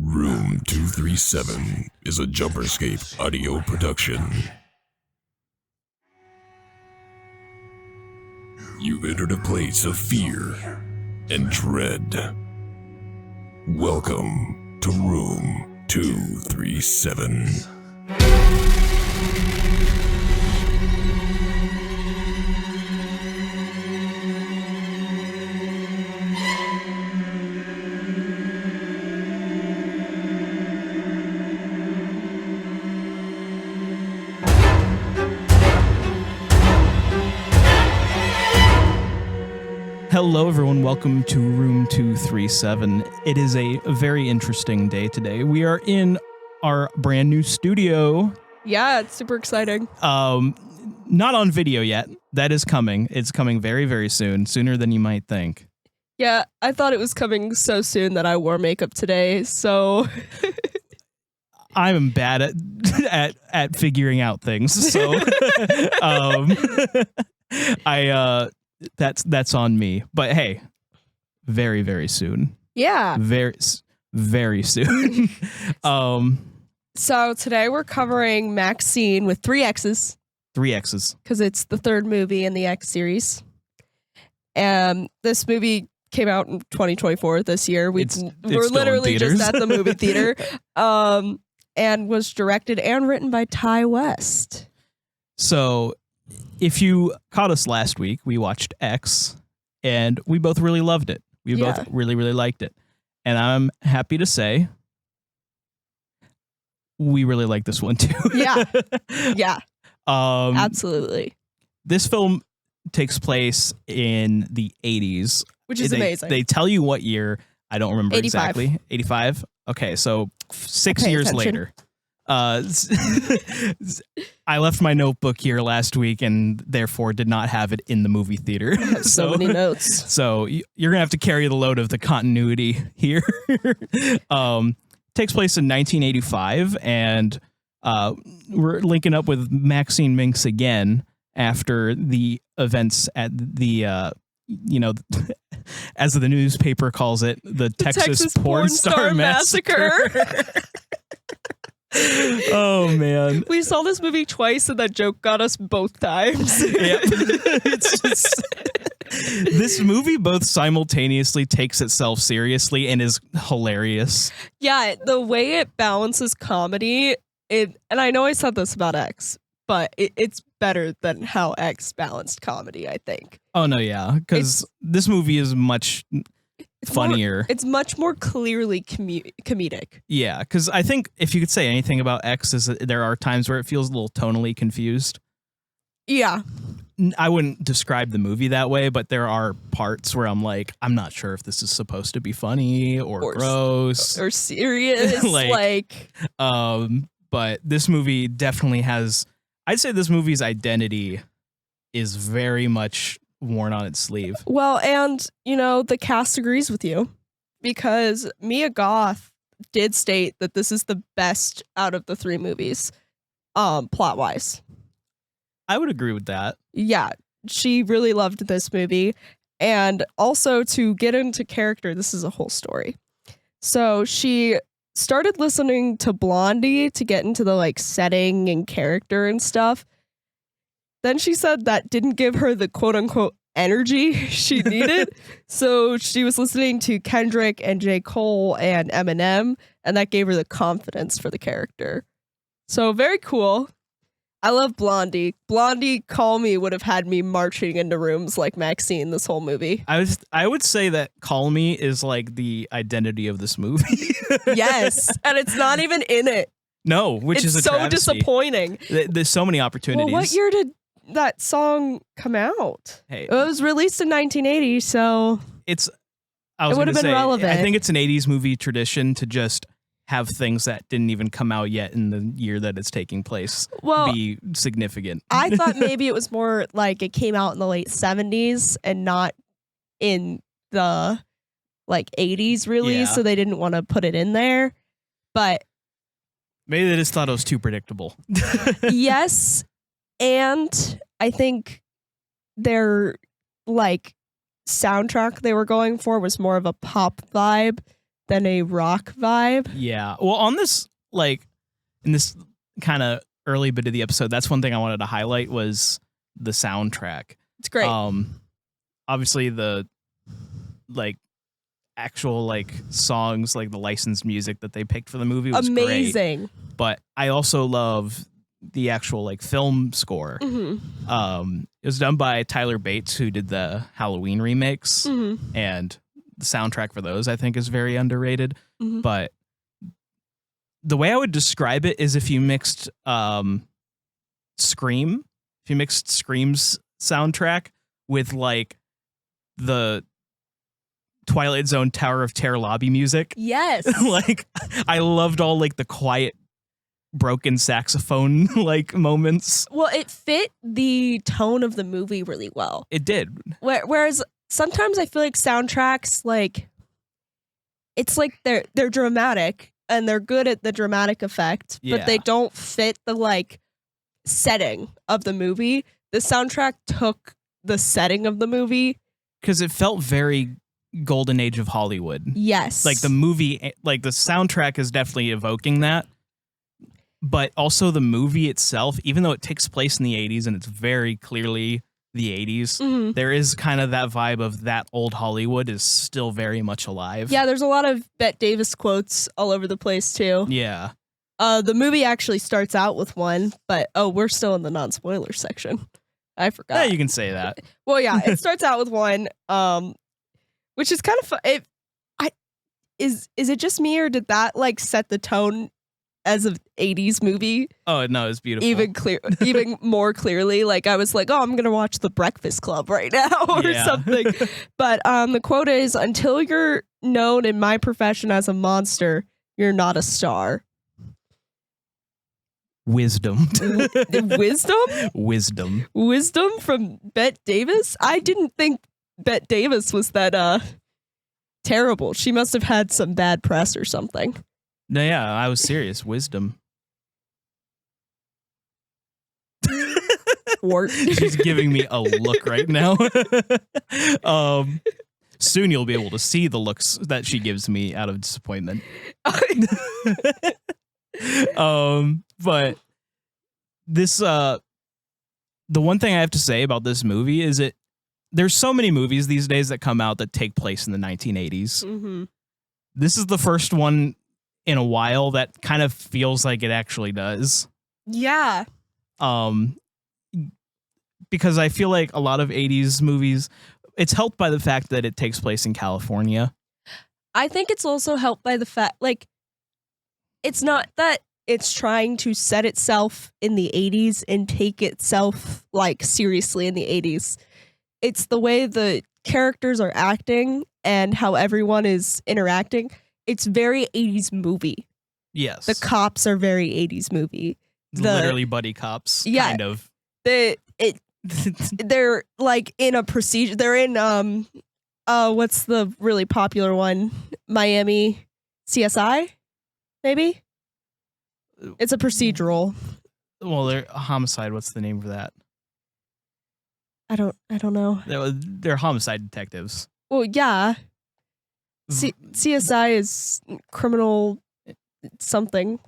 Room 237 is a Jumperscape audio production. You've entered a place of fear and dread. Welcome to Room 237. Hello everyone, welcome to Room 237. It is a very interesting day today. We are in our brand new studio. Yeah, it's super exciting. Not on video yet. That is coming. It's coming very, very soon, sooner than you might think. Yeah, I thought it was coming so soon that I wore makeup today, so... I'm bad at figuring out things, so that's on me. But hey, very, very soon. Yeah. Very, very soon. So today we're covering Maxxine with 3 X's. 3 X's. Because it's the 3rd movie in the X series. And this movie came out in 2024 this year. We're literally just at the movie theater. And was directed and written by Ty West. So if you caught us last week, we watched X, and we both really loved it. We both really, really liked it. And I'm happy to say we really like this one too. Yeah. Yeah. Absolutely. This film takes place in the 80s. Which is amazing. They tell you what year. I don't remember 85. exactly. 85? Okay, so 6 years later. I left my notebook here last week and therefore did not have it in the movie theater. I have so many notes. So you're going to have to carry the load of the continuity here. Takes place in 1985, and we're linking up with Maxine Minx again after the events at the as the newspaper calls it, the Texas Porn Star Massacre. Oh man, we saw this movie twice and that joke got us both times. Yep. It's just, this movie both simultaneously takes itself seriously and is hilarious. Yeah, the way it balances comedy, and I know I said this about X, but it's better than how X balanced comedy, I think. Oh no, yeah, because this movie is much funnier. It's much more clearly comedic. Yeah, because I think if you could say anything about X, is that there are times where it feels a little tonally confused. Yeah. I wouldn't describe the movie that way, but there are parts where I'm like, I'm not sure if this is supposed to be funny or gross or serious. But this movie definitely has, I'd say this movie's identity is very much worn on its sleeve. Well, and, the cast agrees with you because Mia Goth did state that this is the best out of the 3 movies, plot-wise. I would agree with that. Yeah, she really loved this movie. And also to get into character, this is a whole story. So she started listening to Blondie to get into the setting and character and stuff. Then she said that didn't give her the quote unquote energy she needed. So she was listening to Kendrick and J. Cole and Eminem, and that gave her the confidence for the character. So very cool. I love Blondie. Blondie Call Me would have had me marching into rooms like Maxine this whole movie. I would say that Call Me is like the identity of this movie. Yes, and it's not even in it. No, which is a so travesty. Disappointing. There's so many opportunities. Well, what year did that song come out? Hey, it was released in 1980, so it would have been relevant. I think it's an 80s movie tradition to just have things that didn't even come out yet in the year that it's taking place be significant. I thought maybe it was more like it came out in the late 70s and not in the 80s release, so they didn't want to put it in there. But maybe they just thought it was too predictable. Yes, and I think their soundtrack they were going for was more of a pop vibe than a rock vibe. Yeah. Well, on this, like, in this kind of early bit of the episode, that's one thing I wanted to highlight was the soundtrack. It's great. Obviously the, like, actual, like, songs, like the licensed music that they picked for the movie was amazing. Great. But I also love the actual, like, film score. Mm-hmm. It was done by Tyler Bates, who did the Halloween remakes, and the soundtrack for those, I think, is very underrated. Mm-hmm. But the way I would describe it is if you mixed Scream's soundtrack with, like, the Twilight Zone Tower of Terror lobby music. Yes. Like, I loved all, like, the quiet broken saxophone like moments. Well, it fit the tone of the movie really well. It did. Whereas sometimes I feel like soundtracks, like, it's like they're dramatic and they're good at the dramatic effect, but they don't fit the, like, setting of the movie. The soundtrack took the setting of the movie because it felt very golden age of Hollywood. Yes. Like the movie, like the soundtrack is definitely evoking that. But also the movie itself, even though it takes place in the 80s and it's very clearly the 80s, there is kind of that vibe of that old Hollywood is still very much alive. Yeah, there's a lot of Bette Davis quotes all over the place too. Yeah. The movie actually starts out with one, but we're still in the non-spoiler section. I forgot. Yeah, you can say that. Well, yeah, it starts out with one, which is kind of fun. Is it just me, or did that, like, set the tone as an 80s movie? Oh, no, it's beautiful. Even more clearly. Like, I was like, oh, I'm gonna watch The Breakfast Club right now or something. But the quote is, "Until you're known in my profession as a monster, you're not a star." Wisdom. Wisdom from Bette Davis. I didn't think Bette Davis was that terrible. She must have had some bad press or something. No, yeah, I was serious. Wisdom. She's giving me a look right now. Soon you'll be able to see the looks that she gives me out of disappointment. But this, the one thing I have to say about this movie is there's so many movies these days that come out that take place in the 1980s. Mm-hmm. This is the first one in a while that kind of feels like it actually does. Yeah. Because I feel like a lot of 80s movies, it's helped by the fact that it takes place in California. I think it's also helped by the fact, like, it's not that it's trying to set itself in the 80s and take itself, like, seriously in the 80s. It's the way the characters are acting and how everyone is interacting. It's very 80s movie. Yes. The cops are very 80s movie. Literally buddy cops, kind of. They're, like, in a procedure. They're in, what's the really popular one? Miami CSI, maybe? It's a procedural. Well, they're homicide. What's the name for that? I don't know. They're homicide detectives. Well, yeah. CSI is criminal something.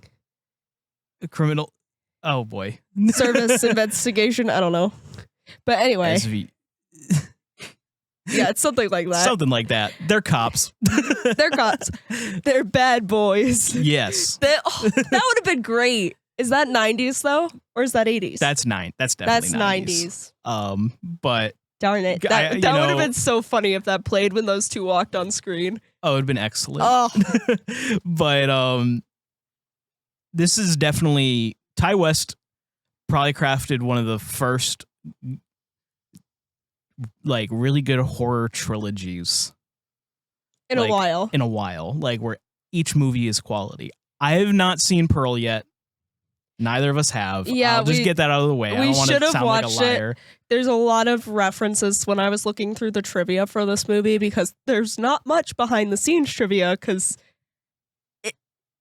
Criminal. Oh boy. Service investigation. I don't know. But anyway. Yeah, it's something like that. Something like that. They're cops. They're cops. They're bad boys. Yes. That would have been great. Is that 90s though? Or is that 80s? That's definitely 90s. But darn it. That would have been so funny if that played when those two walked on screen. Oh, it would have been excellent. Oh. But this is definitely Ty West probably crafted one of the first, like, really good horror trilogies in a while, like, where each movie is quality. I have not seen Pearl yet. Neither of us have. Yeah, I'll just get that out of the way. I don't want to sound like a liar. There's a lot of references when I was looking through the trivia for this movie, because there's not much behind the scenes trivia because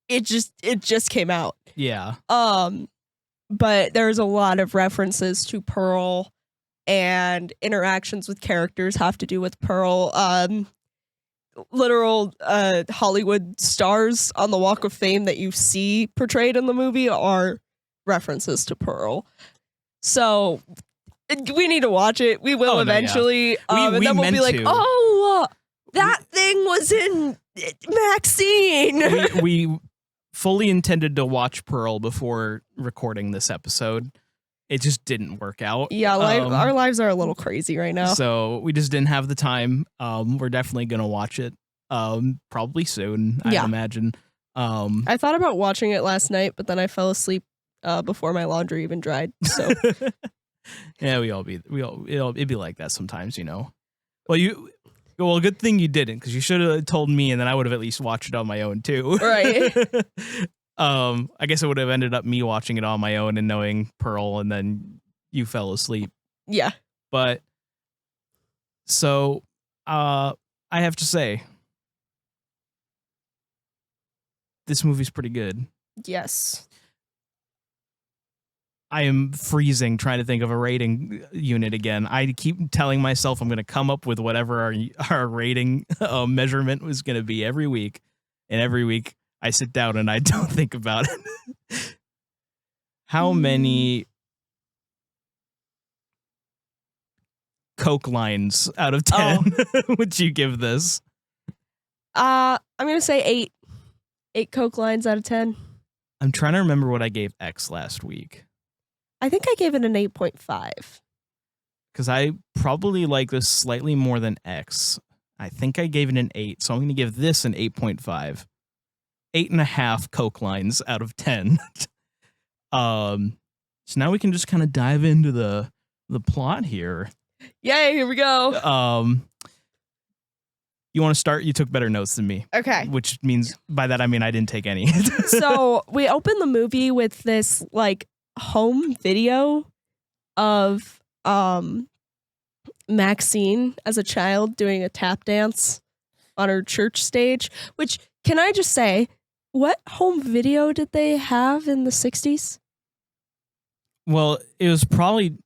it just came out. Yeah. But there's a lot of references to Pearl, and interactions with characters have to do with Pearl. literal Hollywood stars on the Walk of Fame that you see portrayed in the movie are references to Pearl. So we need to watch it. We will eventually. And then we'll be like, that thing was in Maxxine. We fully intended to watch Pearl before recording this episode. It just didn't work out. Yeah, our lives are a little crazy right now. So we just didn't have the time. We're definitely going to watch it probably soon, I imagine. I thought about watching it last night, but then I fell asleep before my laundry even dried. So yeah, it'd be like that sometimes, you know. Well, good thing you didn't, because you should have told me, and then I would have at least watched it on my own too. Right. I guess it would have ended up me watching it on my own and knowing Pearl, and then you fell asleep. Yeah. But so I have to say, this movie's pretty good. Yes. I am freezing trying to think of a rating unit again. I keep telling myself I'm going to come up with whatever our rating measurement was going to be every week. And every week I sit down and I don't think about it. How many Coke lines out of 10 would you give this? I'm going to say 8. 8 Coke lines out of 10. I'm trying to remember what I gave X last week. I think I gave it an 8.5. Because I probably like this slightly more than X. I think I gave it an 8, so I'm going to give this an 8.5. 8.5 Coke lines out of 10. So now we can just kind of dive into the plot here. Yay, here we go. You want to start? You took better notes than me. Okay. Which means, by that I mean I didn't take any. So we open the movie with this like home video of Maxine as a child doing a tap dance on her church stage, which, can I just say, what home video did they have in the 60s? Well, it was probably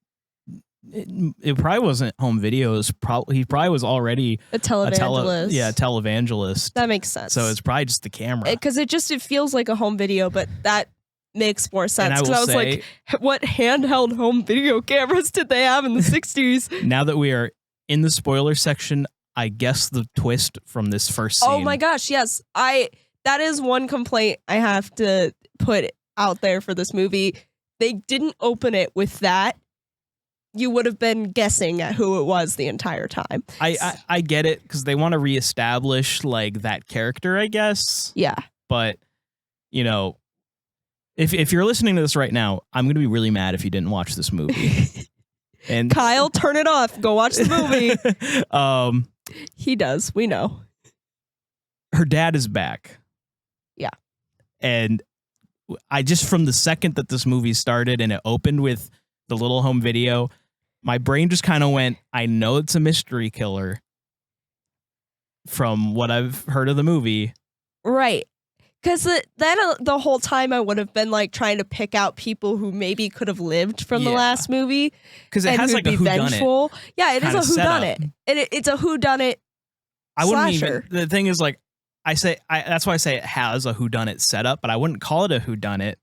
it probably wasn't home video. It was he probably was already a televangelist. Televangelist. That makes sense. So it's probably just the camera. Because it feels like a home video, but that makes more sense. Because I was like, what handheld home video cameras did they have in the 60s? Now that we are in the spoiler section, I guess the twist from this first scene. Oh my gosh, yes. That is one complaint I have to put out there for this movie. They didn't open it with that. You would have been guessing at who it was the entire time. I get it, because they want to reestablish like that character, I guess. Yeah. But, you know, if you're listening to this right now, I'm going to be really mad if you didn't watch this movie. And Kyle, turn it off. Go watch the movie. He does. We know. Her dad is back. Yeah. And I just, from the second that this movie started and it opened with the little home video, my brain just kind of went, I know it's a mystery killer from what I've heard of the movie. Right. Because then the whole time I would have been like trying to pick out people who maybe could have lived from the last movie. Because it has like a whodunit. Yeah, it is a whodunit. It's a whodunit. I wouldn't even. The thing is, like, that's why I say it has a whodunit setup, but I wouldn't call it a whodunit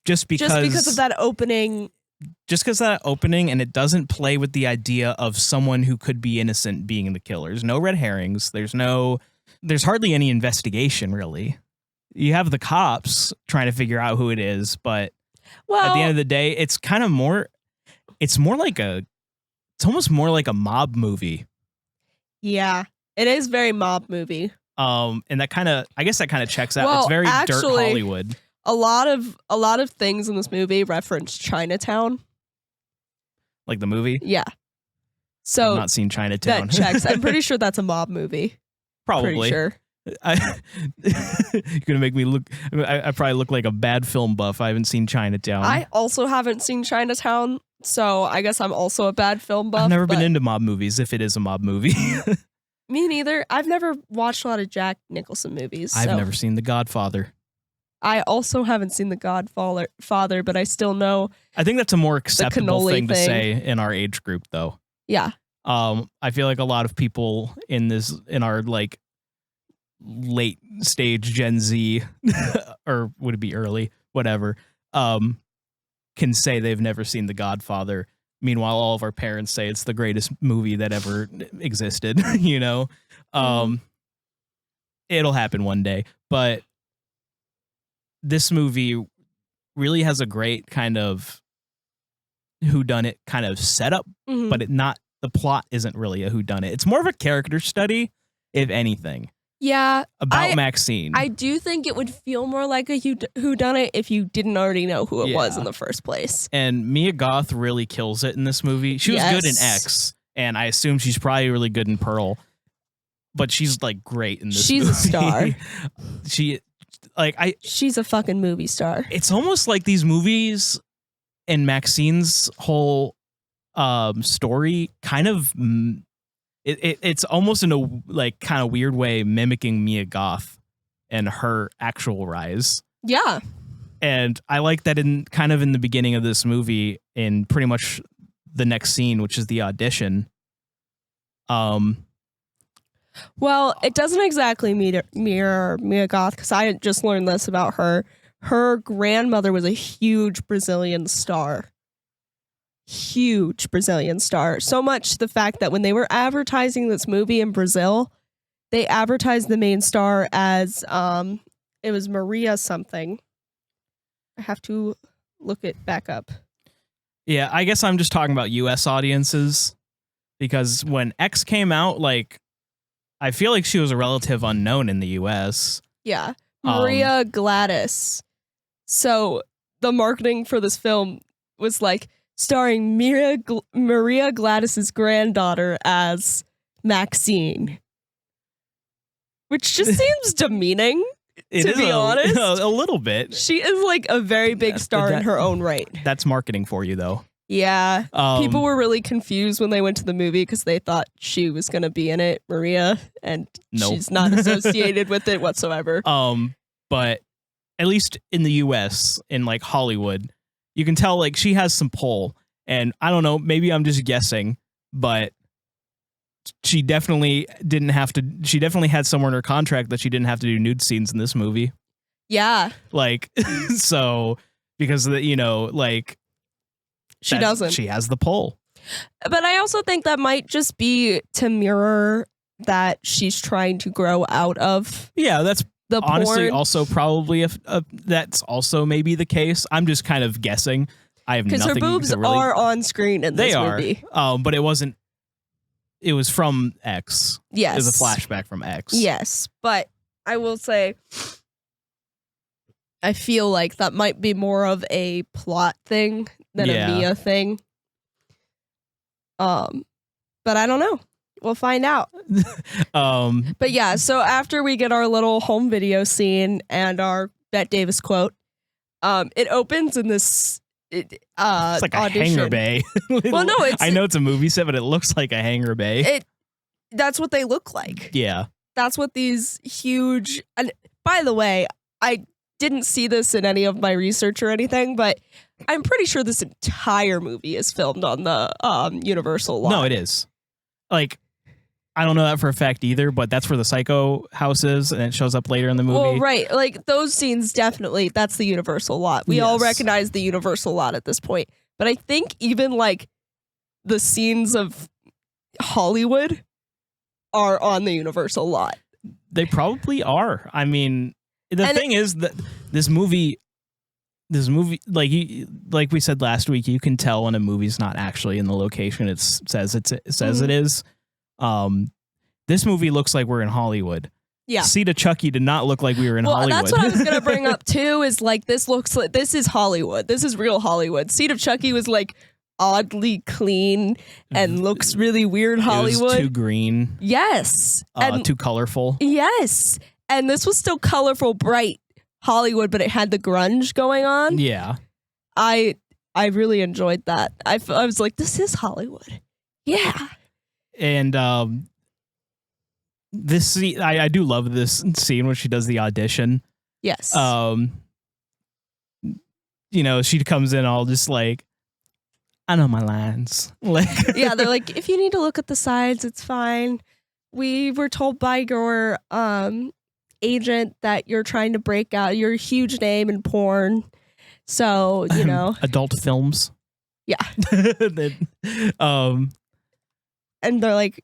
just because of that opening. Just because of that opening, and it doesn't play with the idea of someone who could be innocent being the killer. There's no red herrings. There's hardly any investigation, really. You have the cops trying to figure out who it is, but at the end of the day, it's kind of more. It's almost more like a mob movie. Yeah, it is very mob movie. And I guess that kind of checks out. It's very dirt Hollywood. A lot of things in this movie reference Chinatown. Like the movie? Yeah. So I've not seen Chinatown. That checks. I'm pretty sure that's a mob movie. Probably. Pretty sure. You're gonna make me look. I probably look like a bad film buff. I haven't seen Chinatown. I also haven't seen Chinatown, so I guess I'm also a bad film buff. I've never been into mob movies. If it is a mob movie, me neither. I've never watched a lot of Jack Nicholson movies. I've never seen The Godfather. I also haven't seen The Godfather, but I still know. I think that's a more acceptable thing to say in our age group, though. Yeah. I feel like a lot of people in our like late stage Gen Z, or would it be early, whatever, can say they've never seen The Godfather. Meanwhile, all of our parents say it's the greatest movie that ever existed, you know? It'll happen one day. But this movie really has a great kind of whodunit kind of setup, but the plot isn't really a whodunit. It's more of a character study, if anything. Yeah. About Maxine. I do think it would feel more like a whodunit if you didn't already know who it was in the first place. And Mia Goth really kills it in this movie. She was good in X, and I assume she's probably really good in Pearl. But she's like great in this movie. She's a star. She's a fucking movie star. It's almost like these movies and Maxine's whole story kind of it's almost in a like kind of weird way mimicking Mia Goth and her actual rise. Yeah. And I like that in the beginning of this movie, in pretty much the next scene, which is the audition. Well, it doesn't exactly mirror Mia Goth, because I just learned this about her. Her grandmother was a huge Brazilian star. Huge Brazilian star. So much the fact that when they were advertising this movie in Brazil, they advertised the main star as it was Maria something. I have to look it back up. Yeah, I guess I'm just talking about US audiences, because when X came out, like, I feel like she was a relative unknown in the US. Yeah. Maria Gladys. So the marketing for this film was like starring Maria Gladys's granddaughter as Maxine, which just seems demeaning. To be honest, a little bit. She is like a very big star in her own right. That's marketing for you, though. Yeah. People were really confused when they went to the movie because they thought she was going to be in it, Maria, and she's not associated with it whatsoever. But at least in the US, in like Hollywood, you can tell like she has some pull. And I don't know, maybe I'm just guessing, but she definitely had somewhere in her contract that she didn't have to do nude scenes in this movie. Yeah. Like, so because like she doesn't. She has the pull. But I also think that might just be to mirror that she's trying to grow out of. Yeah, that's the honestly porn. Also probably that's also maybe the case. I'm just kind of guessing. I have nothing. Because her boobs are on screen in this movie. But it wasn't. It was from X. Yes. It was a flashback from X. Yes, but I will say, I feel like that might be more of a plot thing than a Mia thing. But I don't know. We'll find out. But yeah, so after we get our little home video scene and our Bette Davis quote, it opens in this it's like audition. A hangar bay. Well, no, I know it's a movie set, but it looks like a hangar bay. That's what they look like. Yeah. That's what these huge, and by the way, I didn't see this in any of my research or anything, but I'm pretty sure this entire movie is filmed on the Universal lot. No, it is. Like, I don't know that for a fact either, but that's where the Psycho house is, and it shows up later in the movie. Well, right. Like, those scenes, definitely, that's the Universal lot. We all recognize the Universal lot at this point. But I think even, like, the scenes of Hollywood are on the Universal lot. They probably are. I mean, the thing is that this movie, like we said last week, you can tell when a movie's not actually in the location it says it is. This movie looks like we're in Hollywood. Yeah. Seed of Chucky did not look like we were in Hollywood. That's what I was going to bring up too, is like, this is Hollywood. This is real Hollywood. Seed of Chucky was like oddly clean and looks really weird Hollywood. It was too green. Yes. And too colorful. Yes. And this was still colorful, bright Hollywood, but it had the grunge going on. Yeah. I really enjoyed that. I was like, this is Hollywood. Yeah. And this scene, I do love this scene when she does the audition. Yes. She comes in all just like, I know my lines. Like, yeah, they're like, if you need to look at the sides, it's fine. We were told by your agent that you're trying to break out. You're a huge name in porn. So, you know. Adult films. Yeah. And they're like,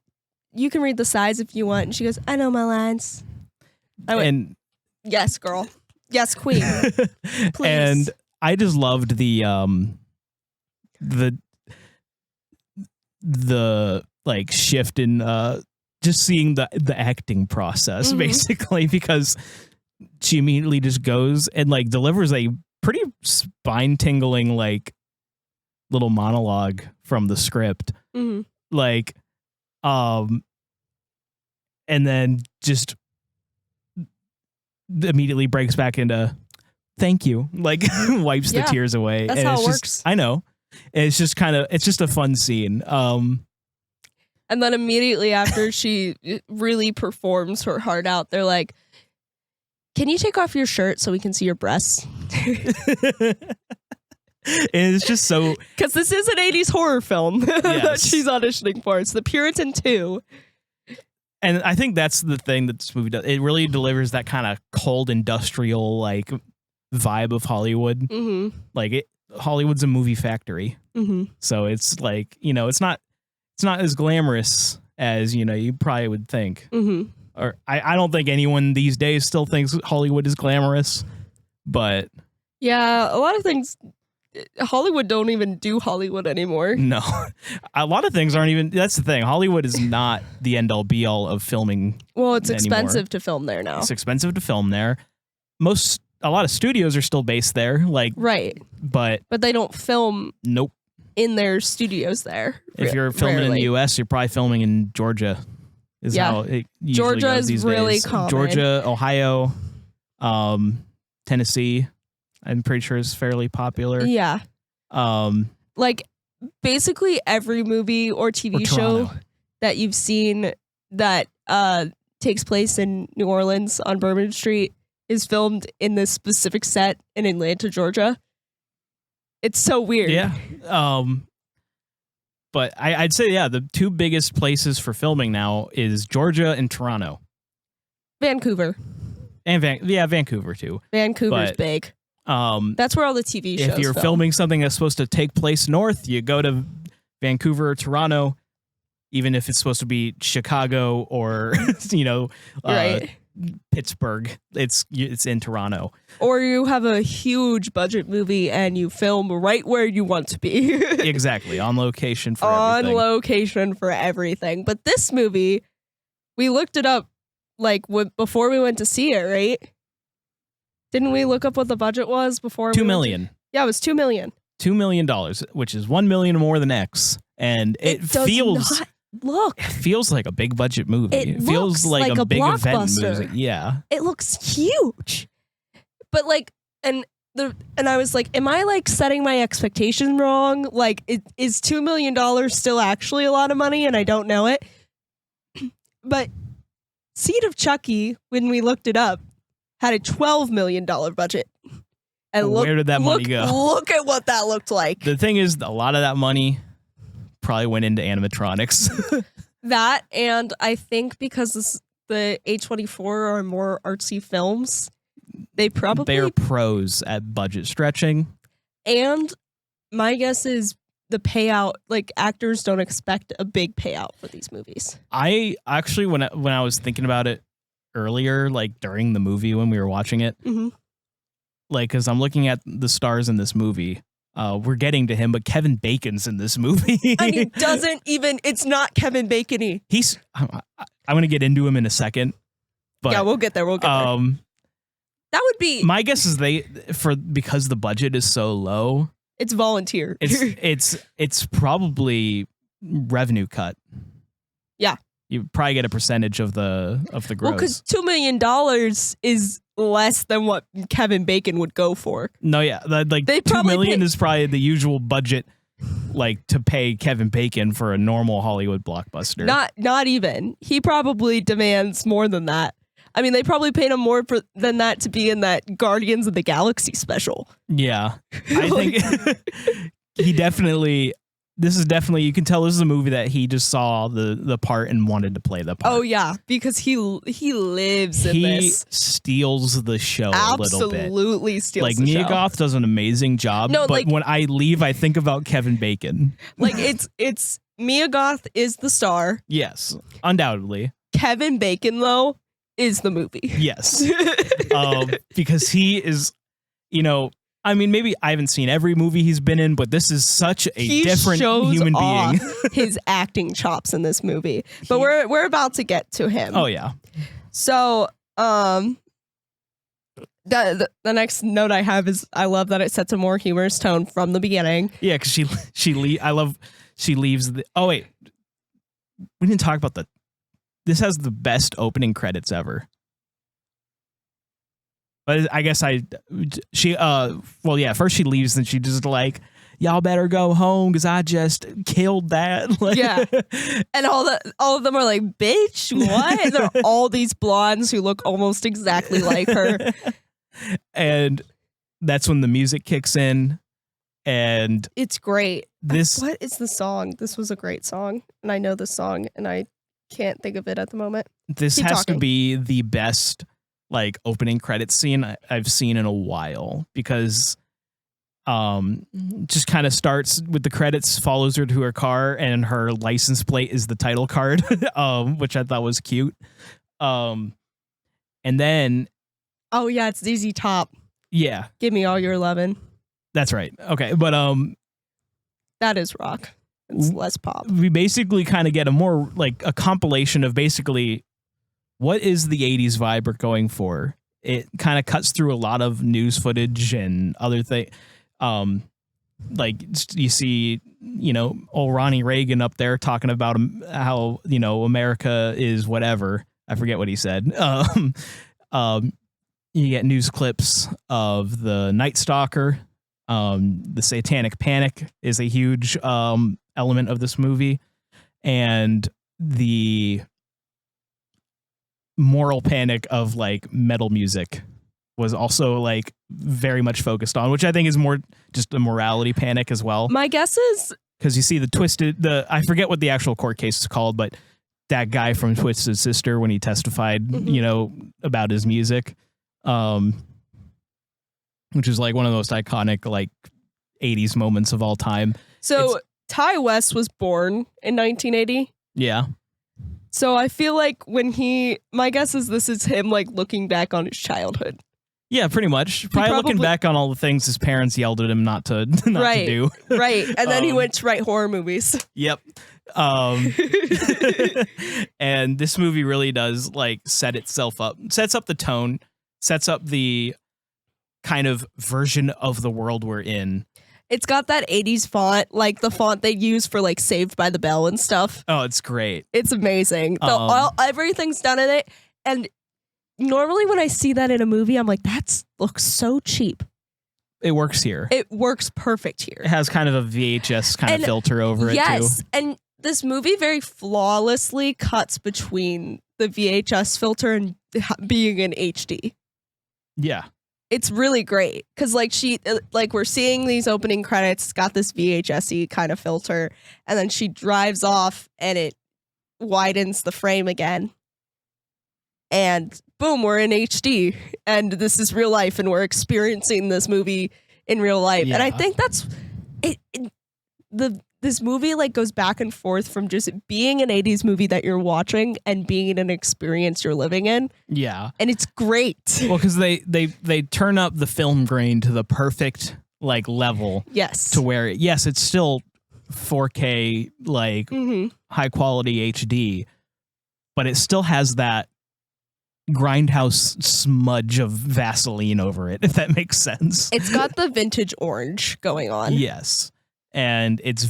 you can read the sides if you want. And she goes, I know my lines. I went, yes, girl. Yes, queen. Please. And I just loved the like shift in just seeing the acting process basically, because she immediately just goes and like delivers a pretty spine tingling like little monologue from the script. Like and then just immediately breaks back into thank you, like wipes the tears away. That's and how it's it just, works. I know. It's just it's just a fun scene. And then immediately after she really performs her heart out, they're like, can you take off your shirt so we can see your breasts? And it's just so... Because this is an 80s horror film that she's auditioning for. It's The Puritan 2. And I think that's the thing that this movie does. It really delivers that kind of cold industrial like vibe of Hollywood. Like Hollywood's a movie factory. So it's like, you know, it's not as glamorous as, you know, you probably would think. Or I don't think anyone these days still thinks Hollywood is glamorous, but yeah, a lot of things Hollywood don't even do Hollywood anymore. No, a lot of things aren't even. That's the thing. Hollywood is not the end all be all of filming. Well, it's anymore. expensive to film there now. It's expensive to film there. A lot of studios are still based there. Like right, but they don't film. Nope. In their studios there. If you're filming in the U.S., you're probably filming in Georgia. How it usually Georgia goes is these really days. common. Georgia, Ohio, Tennessee. I'm pretty sure is fairly popular. Yeah. Like basically every movie or TV show that you've seen that takes place in New Orleans on Bourbon Street is filmed in this specific set in Atlanta, Georgia. It's so weird. Yeah. But I'd say, the two biggest places for filming now is Georgia and Toronto. Vancouver. And Vancouver too. Vancouver's big. That's where all the TV shows If you're filming something that's supposed to take place north, you go to Vancouver or Toronto, even if it's supposed to be Chicago or, you know, right. Pittsburgh. It's in Toronto. Or you have a huge budget movie and you film right where you want to be. Exactly. On location for everything. On location for everything. But this movie, we looked it up like before we went to see it, right? Didn't we look up what the budget was before? $2 million. Yeah, it was $2 million. $2 million, which is $1 million more than X. And it feels like a big budget movie. It feels like a big event blockbuster. movie. Yeah. It looks huge. But like, and I was like, am I like setting my expectation wrong? Like, is $2 million still actually a lot of money and I don't know it? But Seed of Chucky, when we looked it up, had a $12 million budget. And where did that money go? Look at what that looked like. The thing is, a lot of that money probably went into animatronics. That, and I think because the A24 are more artsy films, they're pros at budget stretching. And my guess is the payout, like actors don't expect a big payout for these movies. I actually, when I was thinking about it earlier, like during the movie when we were watching it, like, because I'm looking at the stars in this movie, we're getting to him, but Kevin Bacon's in this movie. And he doesn't even, it's not Kevin Bacon-y. I'm going to get into him in a second. But, yeah, we'll get there. That would be... My guess is because the budget is so low. It's volunteer. It's probably revenue cut. Yeah. You probably get a percentage of the gross. Well, because $2 million is less than what Kevin Bacon would go for. No, yeah, like $2 million is probably the usual budget, like to pay Kevin Bacon for a normal Hollywood blockbuster. Not even. He probably demands more than that. I mean, they probably paid him more than that to be in that Guardians of the Galaxy special. Yeah, I think he definitely this is definitely, you can tell this is a movie that he just saw the part and wanted to play the part. Oh yeah, because he lives in this. He steals the show a little bit. Absolutely steals Like the Mia show. Goth does an amazing job, No, but like- when I leave, I think about Kevin Bacon. Like it's Mia Goth is the star. Yes, undoubtedly. Kevin Bacon though is the movie. Yes, because he is, I mean, maybe I haven't seen every movie he's been in, but this is such a He different shows human being. off his acting chops in this movie. But we're about to get to him. Oh yeah. So, the next note I have is I love that it sets a more humorous tone from the beginning. Yeah, because she leaves the. Oh wait, we didn't talk about this has the best opening credits ever. But I guess first she leaves and she just like, y'all better go home because I just killed that. Like, Yeah. And all of them are like, bitch, what? And they're all these blondes who look almost exactly like her. And that's when the music kicks in. And It's great. this, What is the song? This was a great song. And I know the song and I can't think of it at the moment. this Keep has talking. to be the best like opening credits scene I've seen in a while, because just kind of starts with the credits, follows her to her car, and her license plate is the title card, which I thought was cute. And then Oh yeah, it's ZZ Top. yeah, Give me all your lovin'. that's right. Okay, but That is rock. It's less pop. we basically kind of get a more like a compilation of basically what is the 80s vibe we're going for. It kind of cuts through a lot of news footage and other things. Like you see, old Ronnie Reagan up there talking about how, America is whatever. I forget what he said. You get news clips of the Night Stalker. The Satanic Panic is a huge element of this movie, and the moral panic of like metal music was also like very much focused on, which I think is more just a morality panic as well. My guess is Because you see I forget what the actual court case is called, but that guy from Twisted Sister, when he testified, about his music, which is like one of the most iconic like 80s moments of all time. so. Ty West was born in 1980. Yeah. So I feel like my guess is this is him like looking back on his childhood. Yeah, pretty much. Probably looking back on all the things his parents yelled at him not to Right. to do. Right. And then he went to write horror movies. Yep. And this movie really does like sets up the tone, sets up the kind of version of the world we're in. It's got that 80s font, like the font they use for like Saved by the Bell and stuff. Oh, it's great. It's amazing. Everything's done in it. And normally when I see that in a movie, I'm like, that looks so cheap. It works here. It works perfect here. It has kind of a VHS kind of And filter over it Yes. too. And this movie very flawlessly cuts between the VHS filter and being in HD. Yeah. It's really great because like we're seeing these opening credits, it's got this VHS-y kind of filter, and then she drives off and it widens the frame again. And boom, we're in HD and this is real life and we're experiencing this movie in real life. Yeah. And I think that's it this movie like goes back and forth from just being an 80s movie that you're watching and being an experience you're living in. Yeah. And it's great. Well, because they turn up the film grain to the perfect like level. Yes. To where it's still 4K like high quality HD, but it still has that grindhouse smudge of Vaseline over it, if that makes sense. It's got the vintage orange going on. Yes. And it's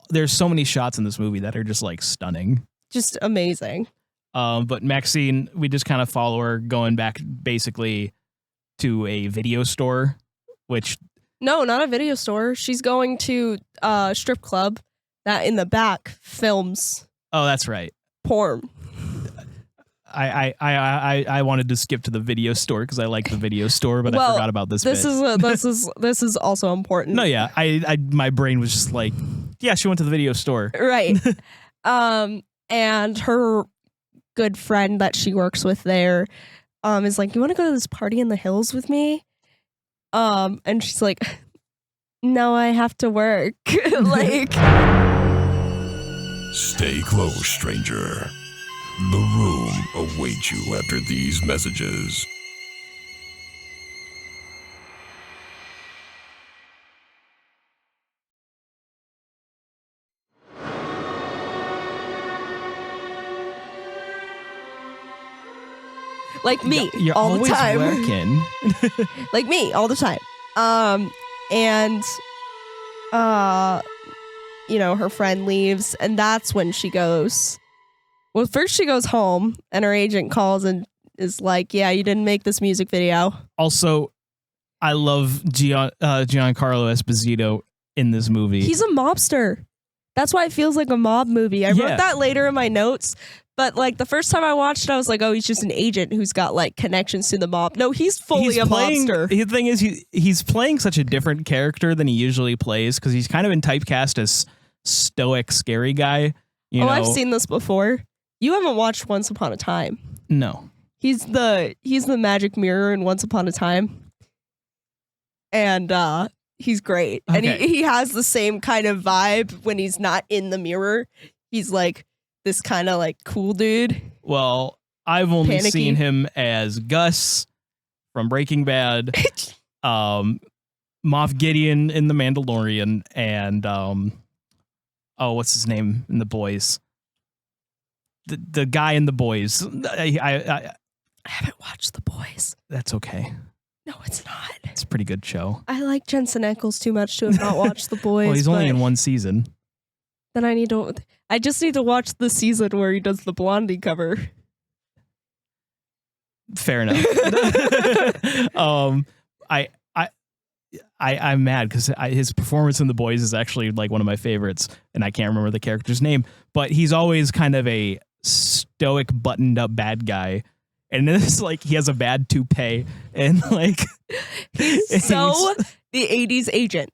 there's so many shots in this movie that are just like stunning. Just amazing. But Maxine, we just kind of follow her going back basically to a video store, which... No, not a video store. She's going to a strip club that in the back films Oh, that's right. porn. I wanted to skip to the video store because I like the video store, but I forgot about this. This is also important. No, yeah, I my brain was just like, yeah, she went to the video store, right? And her good friend that she works with there, is like, you want to go to this party in the hills with me? And she's like, no, I have to work. Like, Stay close, stranger. The room awaits you after these messages. like me, you're all the always time. working. Like me, all the time. And you know, her friend leaves, and that's when she goes. Well, first she goes home, and her agent calls and is like, "Yeah, you didn't make this music video." Also, I love Giancarlo Esposito in this movie. He's a mobster. That's why it feels like a mob movie. I wrote that later in my notes, but like the first time I watched it, I was like, "Oh, he's just an agent who's got like connections to the mob." No, he's fully a mobster. The thing is, he's playing such a different character than he usually plays because he's kind of been typecast as stoic, scary guy. You know? I've seen this before. You haven't watched Once Upon a Time. No. He's the magic mirror in Once Upon a Time. And he's great. Okay. And he has the same kind of vibe when he's not in the mirror. He's like this kind of like cool dude. Well, I've only Panicky. seen him as Gus from Breaking Bad, Moff Gideon in The Mandalorian, and what's his name in The Boys? The guy in The Boys. I haven't watched The Boys. That's okay. No, it's not. It's a pretty good show. I like Jensen Ackles too much to have not watched The Boys. Well, he's only in one season. Then I just need to watch the season where he does the Blondie cover. Fair enough. I'm mad because his performance in The Boys is actually like one of my favorites, and I can't remember the character's name, but he's always kind of a stoic, buttoned up bad guy. And then it's like he has a bad toupee, and like he's so the 80s agent.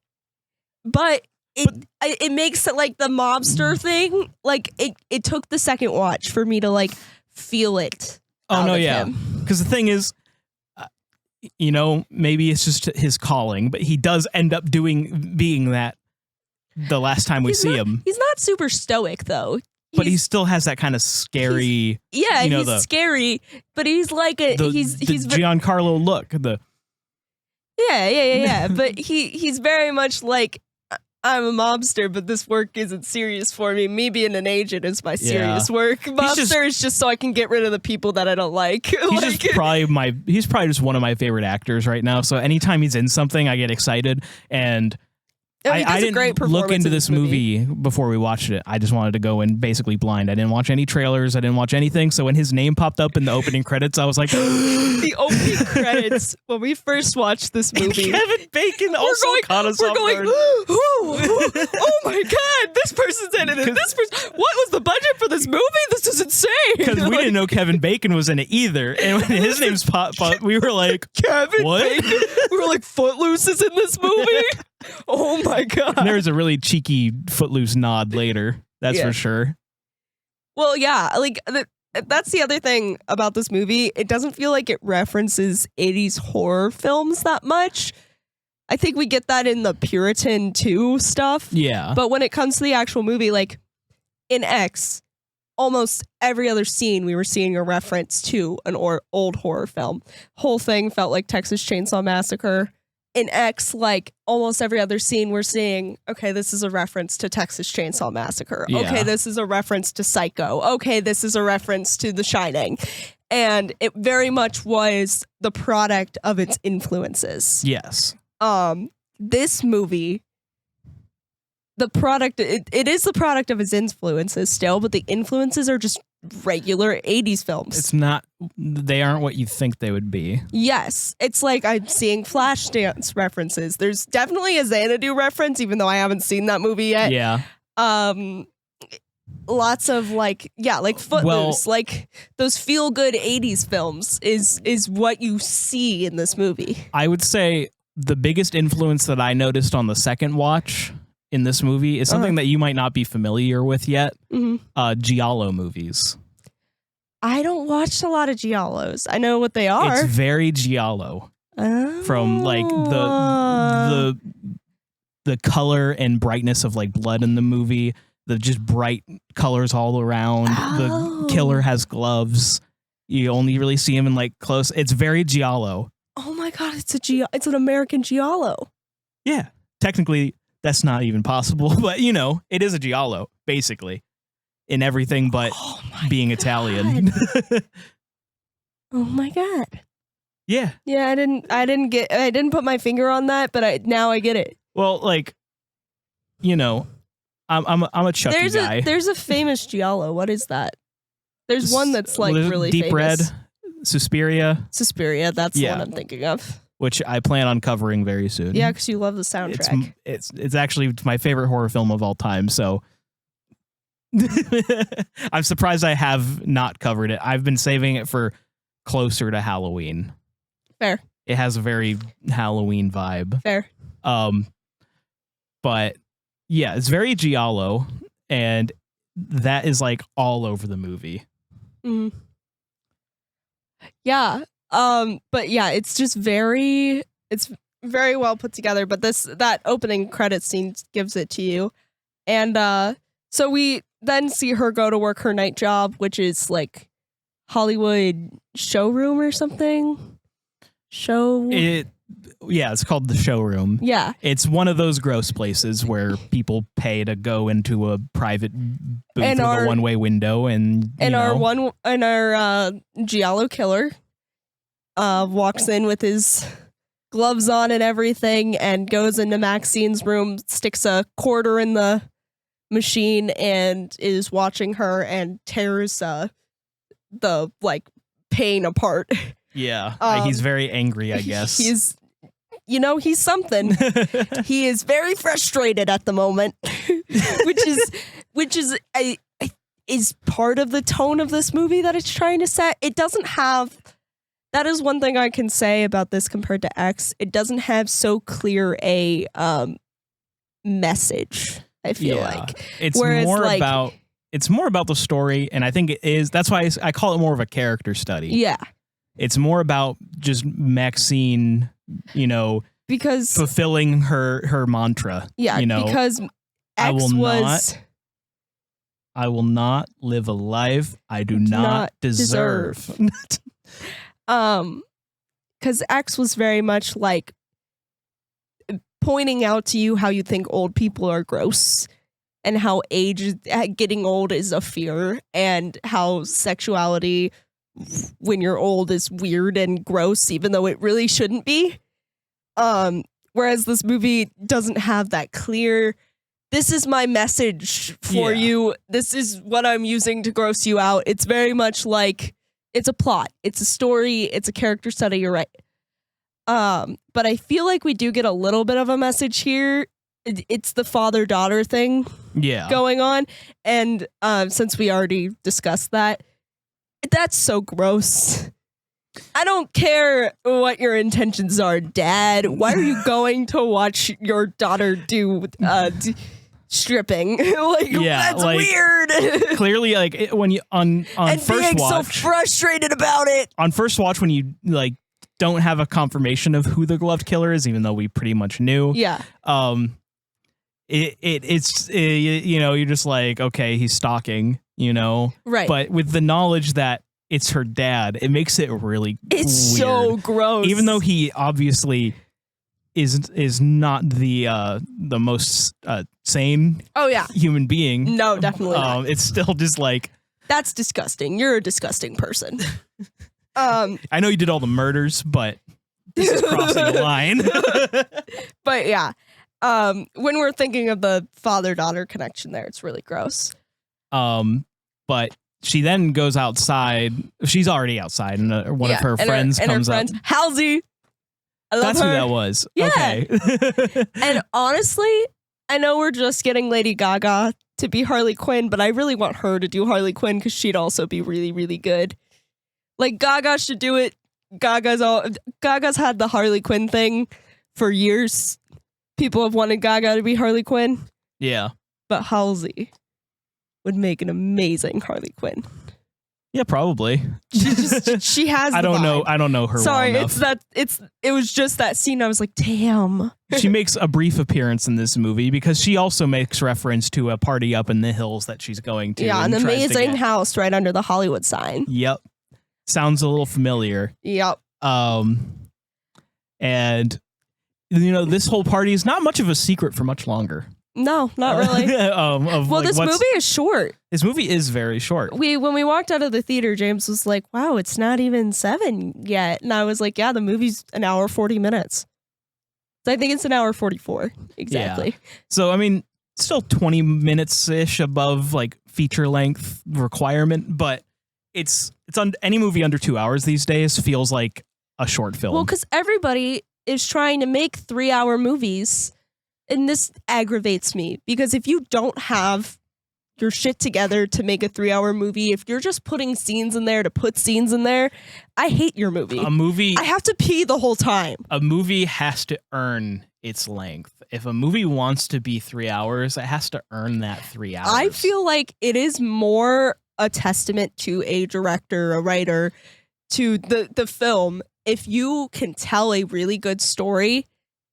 But it makes it like the mobster thing. Like it took the second watch for me to like feel it. Oh no, yeah. Because the thing is, you know, maybe it's just his calling, but he does end up being that the last time we see him. He's not super stoic though. But he still has that kind of scary. He's scary, but he's like he's Giancarlo look. But he's very much like, I'm a mobster, but this work isn't serious for me. Me being an agent is my serious work. Mobster is just so I can get rid of the people that I don't like. He's probably just one of my favorite actors right now. So anytime he's in something, I get excited. And I didn't look into this movie before we watched it. I just wanted to go in basically blind. I didn't watch any trailers. I didn't watch anything. So when his name popped up in the opening credits, I was like, the opening credits when we first watched this movie. Kevin Bacon also caught us off guard. Oh my God, this person's in it. And this person, what was the budget for this movie? This is insane. Because we didn't know Kevin Bacon was in it either. And when his name's popped up, we were like, Kevin what? Bacon? We were like, Footloose is in this movie? Oh my God. And there's a really cheeky Footloose nod later. That's for sure. Well, yeah, like that's the other thing about this movie. It doesn't feel like it references 80s horror films that much. I think we get that in the Puritan 2 stuff. Yeah. But when it comes to the actual movie, like in X, almost every other scene we were seeing a reference to an old horror film. Whole thing felt like Texas Chainsaw Massacre. In X, like almost every other scene we're seeing, okay, this is a reference to Texas Chainsaw Massacre. Yeah. Okay, this is a reference to Psycho. Okay, this is a reference to The Shining. And it very much was the product of its influences. Yes. This movie, it is the product of its influences still, but the influences are just regular 80s films. They aren't what you think they would be. Yes. It's like I'm seeing Flashdance references. There's definitely a Xanadu reference, even though I haven't seen that movie yet. Yeah. lots of like Footloose, like those feel good 80s films is what you see in this movie. I would say the biggest influence that I noticed on the second watch in this movie is something that you might not be familiar with yet. Giallo movies. I don't watch a lot of Giallos. I know what they are. It's very Giallo. From like the color and brightness of like blood in the movie, the just bright colors all around. The killer has gloves. You only really see him in like close. It's very Giallo. Oh my god, it's an American Giallo. Yeah, technically that's not even possible, but you know, it is a Giallo basically in everything but being Italian. Oh my god. Yeah. Yeah, I didn't put my finger on that, but now I get it. Well, like, you know, I'm a Chucky guy. There's a famous Giallo. What is that? There's one that's like really deep famous. red. Suspiria, that's the one I'm thinking of. Which I plan on covering very soon. Yeah, because you love the soundtrack. It's actually my favorite horror film of all time, so I'm surprised I have not covered it. I've been saving it for closer to Halloween. Fair. It has a very Halloween vibe. Fair. But yeah, it's very Giallo, and that is like all over the movie. Mm. Yeah. But yeah, it's very well put together, but that opening credit scene gives it to you. And so we then see her go to work her night job, which is like Hollywood showroom or something. It's called the showroom. Yeah. It's one of those gross places where people pay to go into a private booth with a one-way window and our Giallo killer walks in with his gloves on and everything and goes into Maxine's room, sticks a quarter in the machine and is watching her and tears the like pain apart. Yeah. He's very angry, I guess. He's something. He is very frustrated at the moment, which is part of the tone of this movie that it's trying to set. It doesn't have. That is one thing I can say about this compared to X. It doesn't have so clear a message. I feel like it's more about the story, and I think it is. That's why I call it more of a character study. Yeah. It's more about just Maxine, because fulfilling her mantra. Yeah, because X I will not live a life I do not deserve. Because X was very much like pointing out to you how you think old people are gross and how getting old is a fear and how sexuality when you're old is weird and gross, even though it really shouldn't be. Whereas this movie doesn't have that clear, this is my message for you. This is what I'm using to gross you out. It's very much like it's a plot. It's a story. It's a character study. You're right. But I feel like we do get a little bit of a message here. It's the father-daughter thing going on. And since we already discussed that, that's so gross. I don't care what your intentions are, Dad. Why are you going to watch your daughter do stripping? That's weird. Clearly, when you on and first being watch, so frustrated about it. On first watch, when you don't have a confirmation of who the gloved killer is, even though we pretty much knew. Yeah. It's you're just like, okay, he's stalking. Right. But with the knowledge that it's her dad, it makes it really weird. So gross. Even though he obviously is not the most sane human being. No, definitely not. It's still just like, that's disgusting. You're a disgusting person. I know you did all the murders, but this is crossing the line. But yeah. When we're thinking of the father-daughter connection there, it's really gross. But she then goes outside. She's already outside, and one of her friends comes up. Halsey. I love That's her. who that was. Yeah. Okay. And honestly, I know we're just getting Lady Gaga to be Harley Quinn, but I really want her to do Harley Quinn because she'd also be really, really good. Like, Gaga should do it. Gaga's had the Harley Quinn thing for years. People have wanted Gaga to be Harley Quinn. Yeah. But Halsey would make an amazing Harley Quinn. Yeah, probably. She has. I don't know. I don't know her. Sorry, well enough. it was just that scene. I was like, damn. She makes a brief appearance in this movie because she also makes reference to a party up in the hills that she's going to. Yeah, an amazing house right under the Hollywood sign. Yep. Sounds a little familiar. Yep. And this whole party is not much of a secret for much longer. No, not really. This movie is short. This movie is very short. When we walked out of the theater, James was like, wow, it's not even 7 yet. And I was like, yeah, the movie's an hour 40 minutes. So I think it's an hour 44. Exactly. Yeah. So, I mean, still 20 minutes-ish above like feature length requirement, but it's on any movie under 2 hours these days feels like a short film. Well, because everybody is trying to make 3-hour movies. And this aggravates me because if you don't have your shit together to make a 3-hour movie, if you're just putting scenes in there to put scenes in there, I hate your movie. I have to pee the whole time. A movie has to earn its length. If a movie wants to be 3 hours, it has to earn that 3 hours. I feel like it is more a testament to a director, a writer, to the film. If you can tell a really good story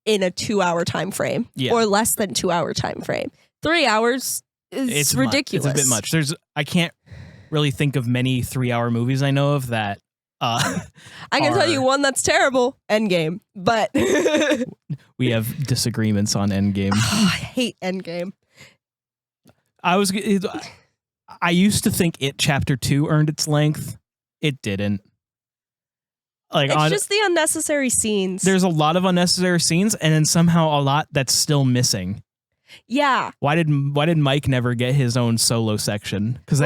in a 2-hour time frame or less than 2-hour time frame. 3 hours is ridiculous. It's a bit much. I can't really think of many 3-hour movies I know of that. I can tell you one that's terrible, Endgame, but we have disagreements on Endgame. I hate Endgame. I used to think Chapter 2 earned its length. It didn't. It's just the unnecessary scenes. There's a lot of unnecessary scenes, and then somehow a lot that's still missing. Yeah. Why did Mike never get his own solo section? Because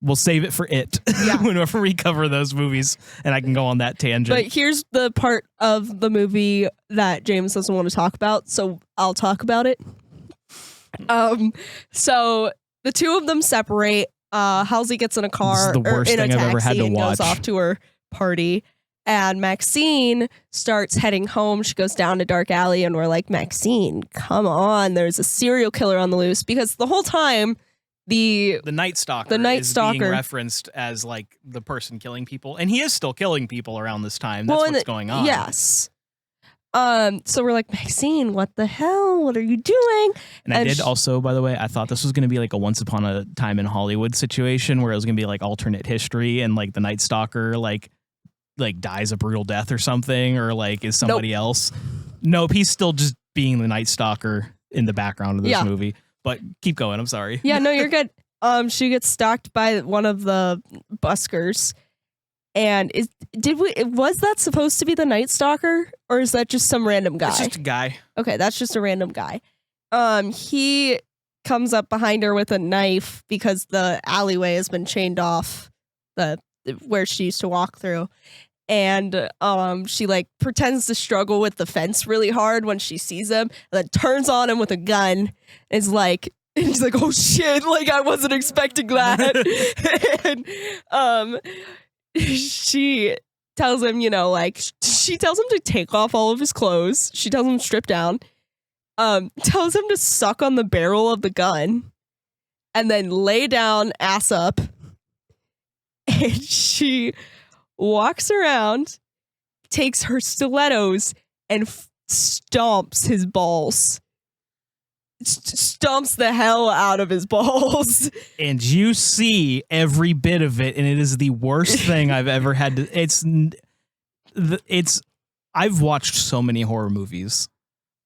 we'll save it for it whenever we cover those movies, and I can go on that tangent. But here's the part of the movie that James doesn't want to talk about, so I'll talk about it. So the two of them separate. Halsey gets in a car or in a taxi and goes off to her party. And Maxine starts heading home. She goes down a dark alley and we're like, Maxine, come on. There's a serial killer on the loose. Because the whole time, the Night Stalker is being referenced as like the person killing people. And he is still killing people around this time. That's what's going on. Yes. So we're like, Maxine, what the hell? What are you doing? And I did also, by the way, I thought this was going to be like a Once Upon a Time in Hollywood situation where it was going to be like alternate history and like the Night Stalker like dies a brutal death or something, or like is somebody else. Nope, he's still just being the Night Stalker in the background of this movie. But keep going. I'm sorry. Yeah, no, you're good. She gets stalked by one of the buskers. And was that supposed to be the Night Stalker, or is that just some random guy? It's just a guy. Okay, that's just a random guy. He comes up behind her with a knife because the alleyway has been chained off where she used to walk through. And she like pretends to struggle with the fence really hard when she sees him, and then turns on him with a gun. And he's like, oh shit, like I wasn't expecting that. And she tells him, she tells him to take off all of his clothes. She tells him to strip down. Tells him to suck on the barrel of the gun and then lay down ass up. And she walks around, takes her stilettos and stomps his balls. Stomps the hell out of his balls. And you see every bit of it, and it is the worst thing I've ever had to. I've watched so many horror movies,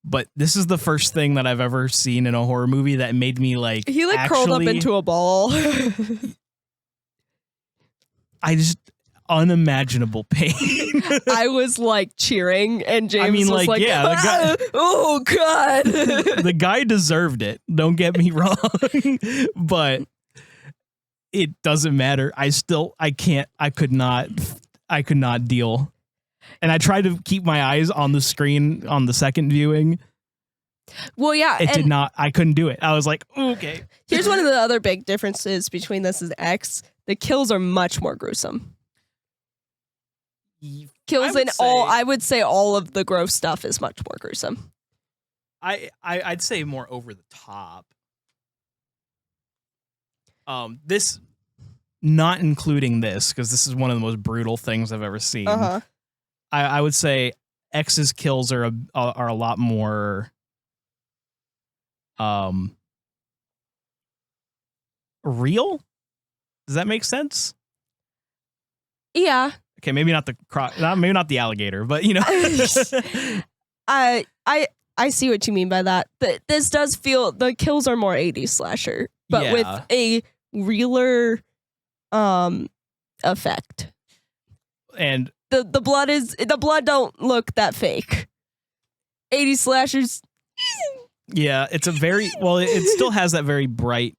but this is the first thing that I've ever seen in a horror movie that made me like. He curled up into a ball. Unimaginable pain. I was like cheering, and James was like, yeah, the guy, oh god. The guy deserved it, don't get me wrong. But it doesn't matter. I could not deal. And I tried to keep my eyes on the screen on the second viewing, Well, yeah. It did not. I couldn't do it. I was like, okay. Here's one of the other big differences between this and X. The kills are much more gruesome. Kills in all, I would say all of the gross stuff is much more gruesome. I'd say more over the top. This, not including this, because this is one of the most brutal things I've ever seen. I would say X's kills are a lot more real. Does that make sense? Yeah. Okay, maybe not maybe not the alligator, but you know. I see what you mean by that. This does feel, the kills are more 80s slasher, but with a realer effect. And the blood don't look that fake. 80s slashers. Yeah, it's a very, well, it still has that very bright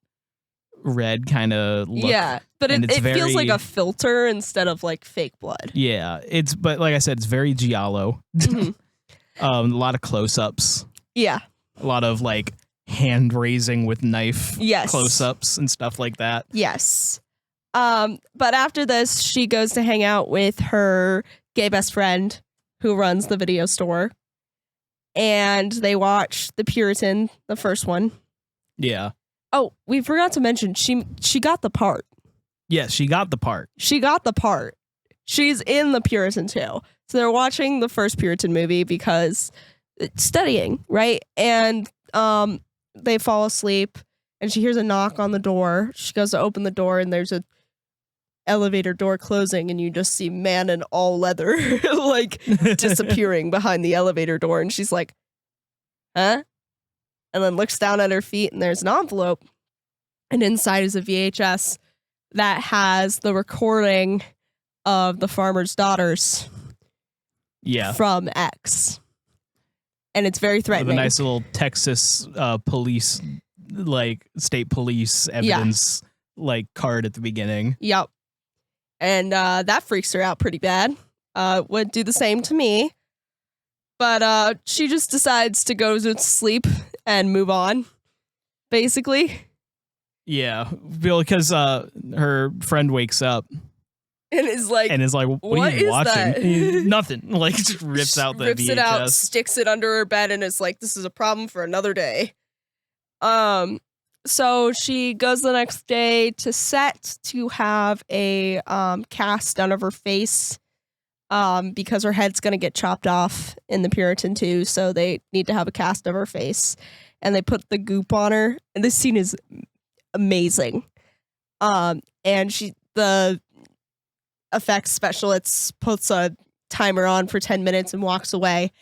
red kind of look. Yeah, but it feels like a filter instead of like fake blood. Yeah, but like I said, it's very Giallo. Mm-hmm. A lot of close-ups. Yeah. A lot of like hand raising with knife close-ups and stuff like that. Yes. But after this, she goes to hang out with her gay best friend who runs the video store. And they watch The Puritan, the first one. Yeah. Oh, we forgot to mention, she got the part. Yes, she got the part. She got the part. She's in The Puritan too. So they're watching the first Puritan movie because it's studying, right? And they fall asleep and she hears a knock on the door. She goes to open the door and there's a elevator door closing and you just see man in all leather like disappearing behind the elevator door, and she's like, huh? And then looks down at her feet and there's an envelope, and inside is a VHS that has the recording of the farmer's daughters from X, and it's very threatening. With a nice little Texas police, like state police evidence like card at the beginning. Yep. And that freaks her out pretty bad. Would do the same to me. But she just decides to go to sleep and move on, basically. Yeah, because her friend wakes up. And is like, what are you watching? Nothing. Like, just rips out the VHS. It out, sticks it under her bed, and is like, this is a problem for another day. So she goes the next day to set to have a cast done of her face because her head's going to get chopped off in the Puritan too. So they need to have a cast of her face. And they put the goop on her. And this scene is amazing. And the effects specialist puts a timer on for 10 minutes and walks away.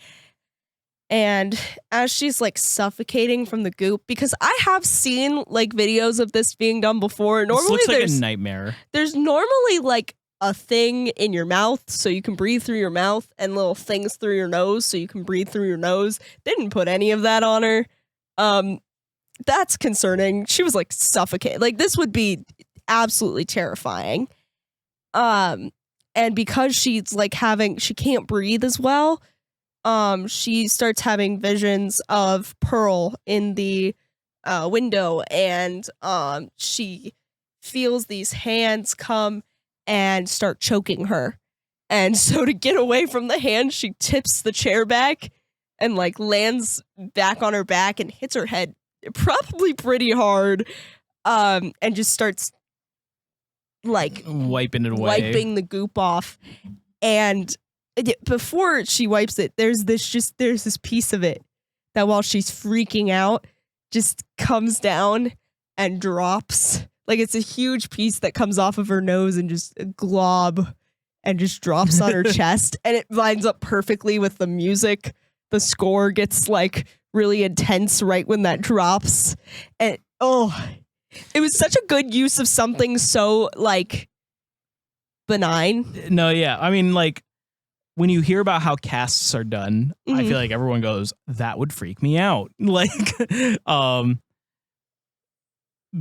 And as she's like suffocating from the goop, because I have seen like videos of this being done before. Normally, this looks like a nightmare. There's normally like a thing in your mouth so you can breathe through your mouth, and little things through your nose so you can breathe through your nose. They didn't put any of that on her. That's concerning. She was like suffocating. Like, this would be absolutely terrifying. And because she's like she can't breathe as well. She starts having visions of Pearl in the window, and she feels these hands come and start choking her. And so to get away from the hand, she tips the chair back and like lands back on her back and hits her head probably pretty hard, and just starts like wiping it away, wiping the goop off. And before she wipes it, there's this piece of it that while she's freaking out just comes down and drops. Like, it's a huge piece that comes off of her nose and just a glob and just drops on her chest, and it lines up perfectly with the music. The score gets like really intense right when that drops, and it was such a good use of something so like benign. No, yeah, I mean, like, when you hear about how casts are done, I feel like everyone goes, that would freak me out. Like,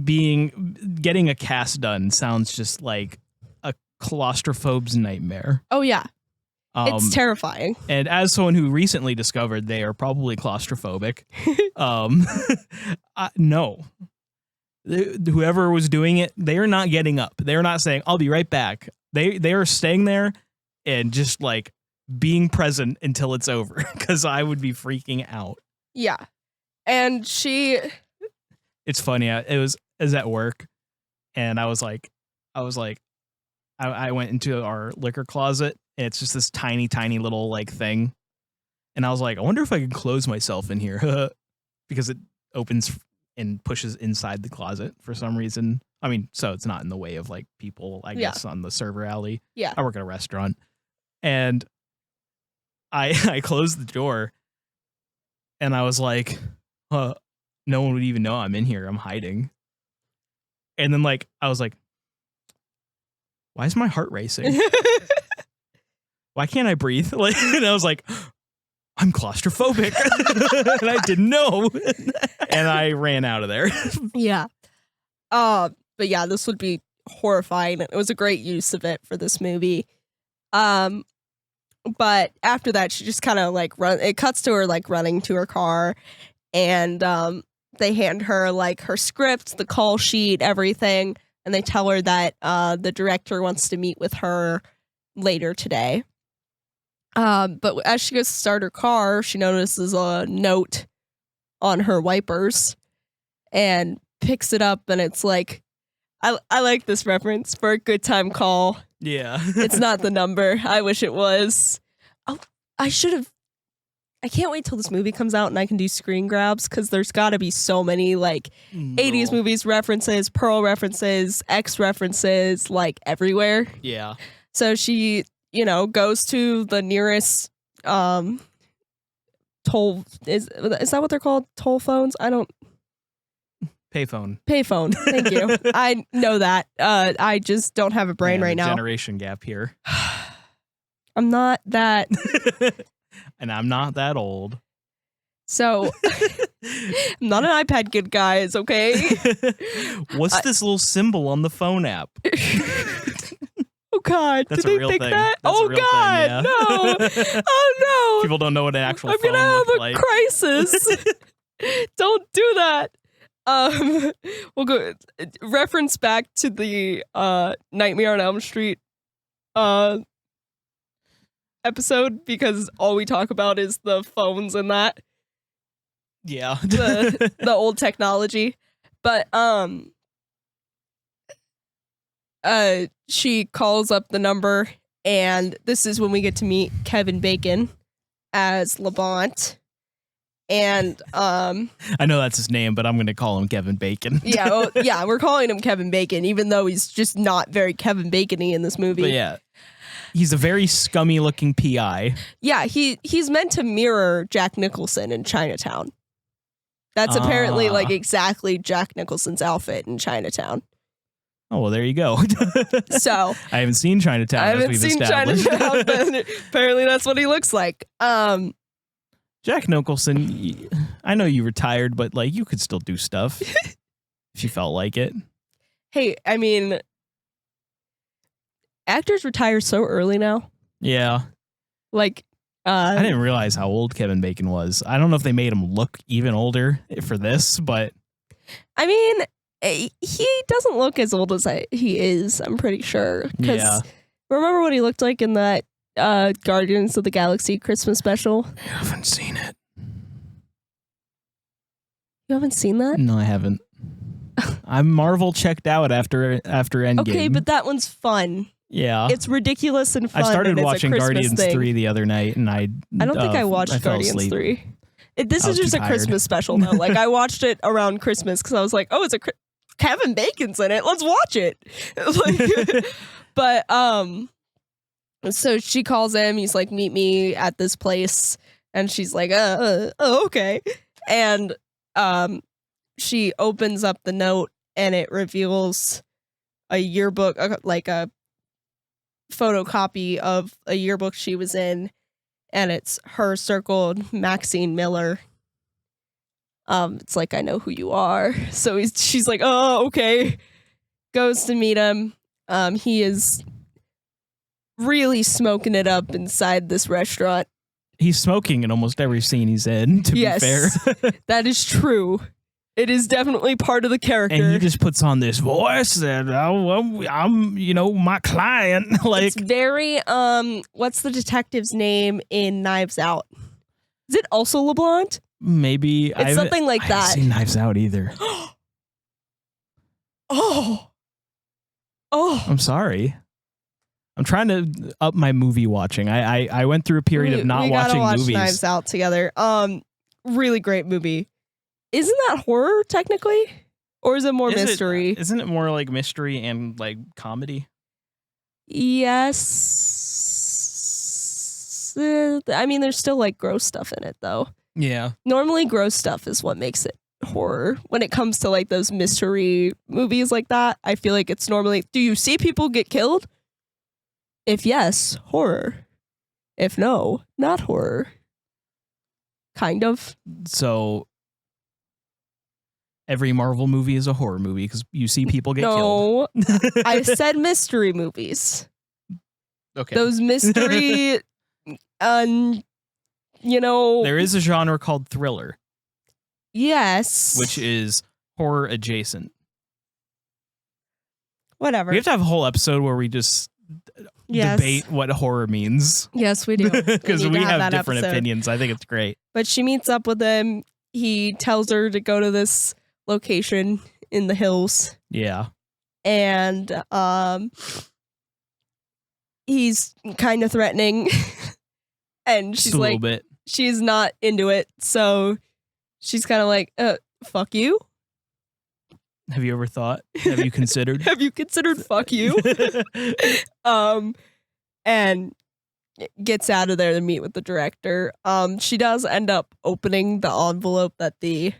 getting a cast done sounds just like a claustrophobe's nightmare. Oh yeah. It's terrifying. And as someone who recently discovered they are probably claustrophobic, no. Whoever was doing it, they are not getting up. They're not saying, I'll be right back. They are staying there and just like being present until it's over, because I would be freaking out. Yeah. And it's funny. I was at work, and I went into our liquor closet, and it's just this tiny, tiny little like thing. And I was like, I wonder if I can close myself in here because it opens and pushes inside the closet for some reason. I mean, so it's not in the way of like people, I guess, on the server alley. Yeah. I work at a restaurant, and I closed the door, and I was like, no one would even know I'm in here. I'm hiding. And then like, I was like, why is my heart racing? Why can't I breathe? Like, and I was like, I'm claustrophobic. And I didn't know. And I ran out of there. Yeah. But yeah, this would be horrifying. It was a great use of it for this movie. But after that, she just kind of like it cuts to her like running to her car, and they hand her like her script, the call sheet, everything. And they tell her that the director wants to meet with her later today. But as she goes to start her car, she notices a note on her wipers and picks it up, and it's like, I like this reference for a good time call. Yeah. It's not the number. I wish it was. Oh, I can't wait till this movie comes out and I can do screen grabs, because there's got to be so many like 80s movies references, Pearl references, X references, like everywhere. Yeah. So she, goes to the nearest toll. Is that what they're called? Toll phones? I don't. Payphone. Thank you. I know that. I just don't have a brain right now. Generation gap here. I'm not that. And I'm not that old. So, I'm not an iPad kid, guys, okay? What's this little symbol on the phone app? Oh, God. That's Did a they real think thing. that? That's Oh, a real God. thing, yeah. No. Oh, no. People don't know what an actual I'm phone going to have looks a like. crisis. Don't do that. We'll go reference back to the Nightmare on Elm Street episode, because all we talk about is the phones and that. Yeah. the old technology. But she calls up the number, and this is when we get to meet Kevin Bacon as Labont. And I know that's his name, but I'm going to call him Kevin Bacon. yeah, we're calling him Kevin Bacon, even though he's just not very Kevin Bacon-y in this movie. But yeah, he's a very scummy looking PI. Yeah, he's meant to mirror Jack Nicholson in Chinatown. That's apparently like exactly Jack Nicholson's outfit in Chinatown. Oh, well, there you go. So I haven't seen Chinatown. I haven't seen Chinatown, but apparently that's what he looks like. Jack Nicholson, I know you retired, but like you could still do stuff if you felt like it. Hey, I mean, actors retire so early now. Yeah. Like, I didn't realize how old Kevin Bacon was. I don't know if they made him look even older for this, but I mean, he doesn't look as old as he is, I'm pretty sure. Yeah. Remember what he looked like in that Guardians of the Galaxy Christmas special? I haven't seen it. You haven't seen that? No, I haven't. I'm Marvel checked out after Endgame. Okay, but that one's fun. Yeah. It's ridiculous and fun. I started and watching it's a Guardians thing. 3 the other night, and I don't think I watched Guardians asleep. 3. This is just a too Christmas special, though. Like, I watched it around Christmas because I was like, oh, Kevin Bacon's in it. Let's watch it. But, so she calls him. He's like, meet me at this place. And she's like, okay. And she opens up the note, and it reveals a yearbook, like a photocopy of a yearbook she was in, and it's her circled Maxine Miller. It's like, I know who you are. So she's like, oh, okay. Goes to meet him. He is really smoking it up inside this restaurant. He's smoking in almost every scene he's in, to be fair. That is true. It is definitely part of the character. And he just puts on this voice that I'm my client. Like, it's very what's the detective's name in Knives Out? Is it also LeBlanc? Maybe it's something like I that. haven't seen Knives Out either. Oh, I'm sorry. I'm trying to up my movie watching. I went through a period of not watching watch movies. Knives Out together. Really great movie. Isn't that horror technically, or is it more mystery? Isn't it more like mystery and like comedy? Yes. I mean, there's still like gross stuff in it though. Yeah. Normally, gross stuff is what makes it horror. When it comes to like those mystery movies like that, I feel like it's normally, do you see people get killed? If yes, horror. If no, not horror. Kind of. So every Marvel movie is a horror movie because you see people get killed. No, I said mystery movies. Okay. Those mystery, there is a genre called thriller. Yes. Which is horror adjacent. Whatever. We have to have a whole episode where we just debate what horror means. Yes, we do. Because we have different episode. opinions. I think it's great. But she meets up with him. He tells her to go to this location in the hills. Yeah. And he's kind of threatening. And she's just a like, little bit. She's not into it. So she's kind of like, fuck you. Have you ever thought? Have you considered? Have you considered fuck you? And gets out of there to meet with the director. She does end up opening the envelope that the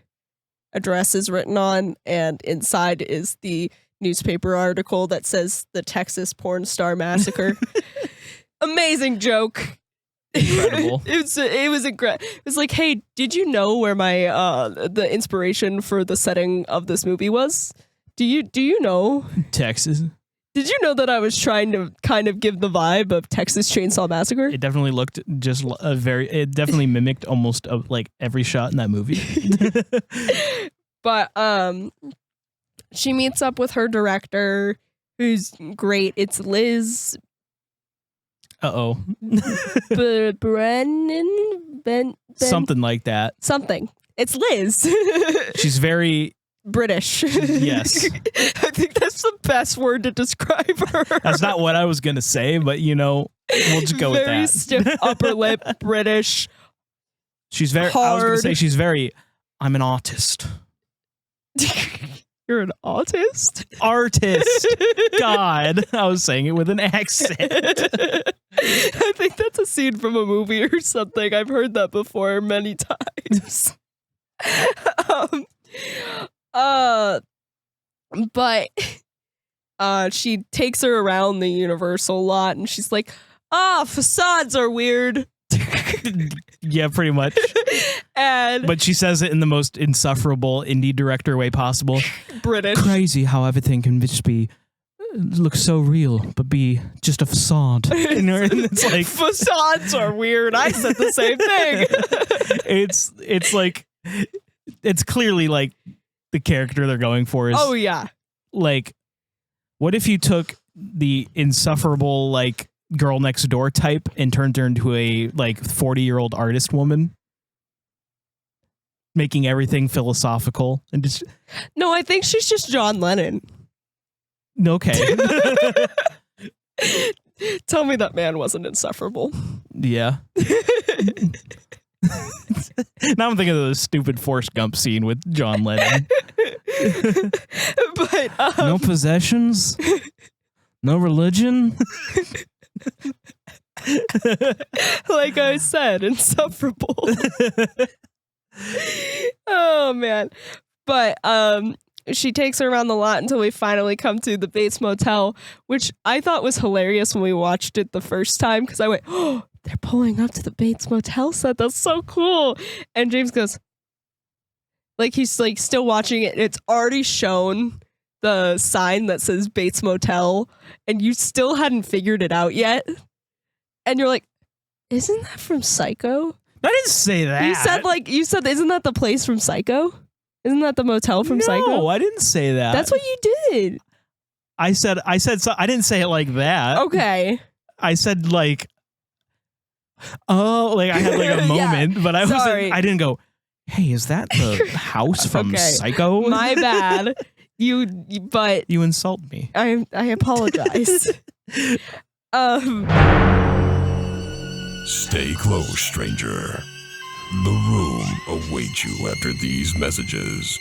address is written on, and inside is the newspaper article that says the Texas porn star massacre. Amazing joke. Incredible. It was incredible. It was like, hey, did you know where my the inspiration for the setting of this movie was? Do you know? Texas. Did you know that I was trying to kind of give the vibe of Texas Chainsaw Massacre? It definitely looked just it definitely mimicked almost like every shot in that movie. But she meets up with her director, who's great. It's Liz. Brennan? Something like that. Something. It's Liz. She's very British. Yes. I think that's the best word to describe her. That's not what I was going to say, but we'll just go with that. Very stiff upper lip, British. She's very hard. I was going to say she's very, I'm an artist. You're an autist? Artist. God. I was saying it with an accent. I think that's a scene from a movie or something. I've heard that before many times. But she takes her around the Universal lot and she's like, facades are weird. Yeah, pretty much. But she says it in the most insufferable indie director way possible. British. Crazy how everything can just be look so real, but be just a facade. And it's like facades are weird. I said the same thing. It's like it's clearly like the character they're going for is. Oh yeah. Like, what if you took the insufferable like girl next door type and turned her into a like 40-year-old artist woman, making everything philosophical and just. No, I think she's just John Lennon. Okay. Tell me that man wasn't insufferable. Yeah. Now I'm thinking of the stupid Forrest Gump scene with John Lennon. But no possessions, no religion. Like I said, insufferable. Oh man. But she takes her around the lot until we finally come to the Bates Motel, which I thought was hilarious when we watched it the first time because I went, oh, they're pulling up to the Bates Motel set. That's so cool. And James goes, like he's like still watching it. And it's already shown the sign that says Bates Motel, and you still hadn't figured it out yet. And you're like, isn't that from Psycho? I didn't say that. You said, isn't that the place from Psycho? Isn't that the motel from Psycho? No, I didn't say that. That's what you did. I said so. I didn't say it like that. Okay. I said like, oh, like I had like a moment, but I wasn't. I didn't go, hey, is that the house from Psycho? My bad. But you insult me. I apologize. Stay close, stranger. The room awaits you after these messages.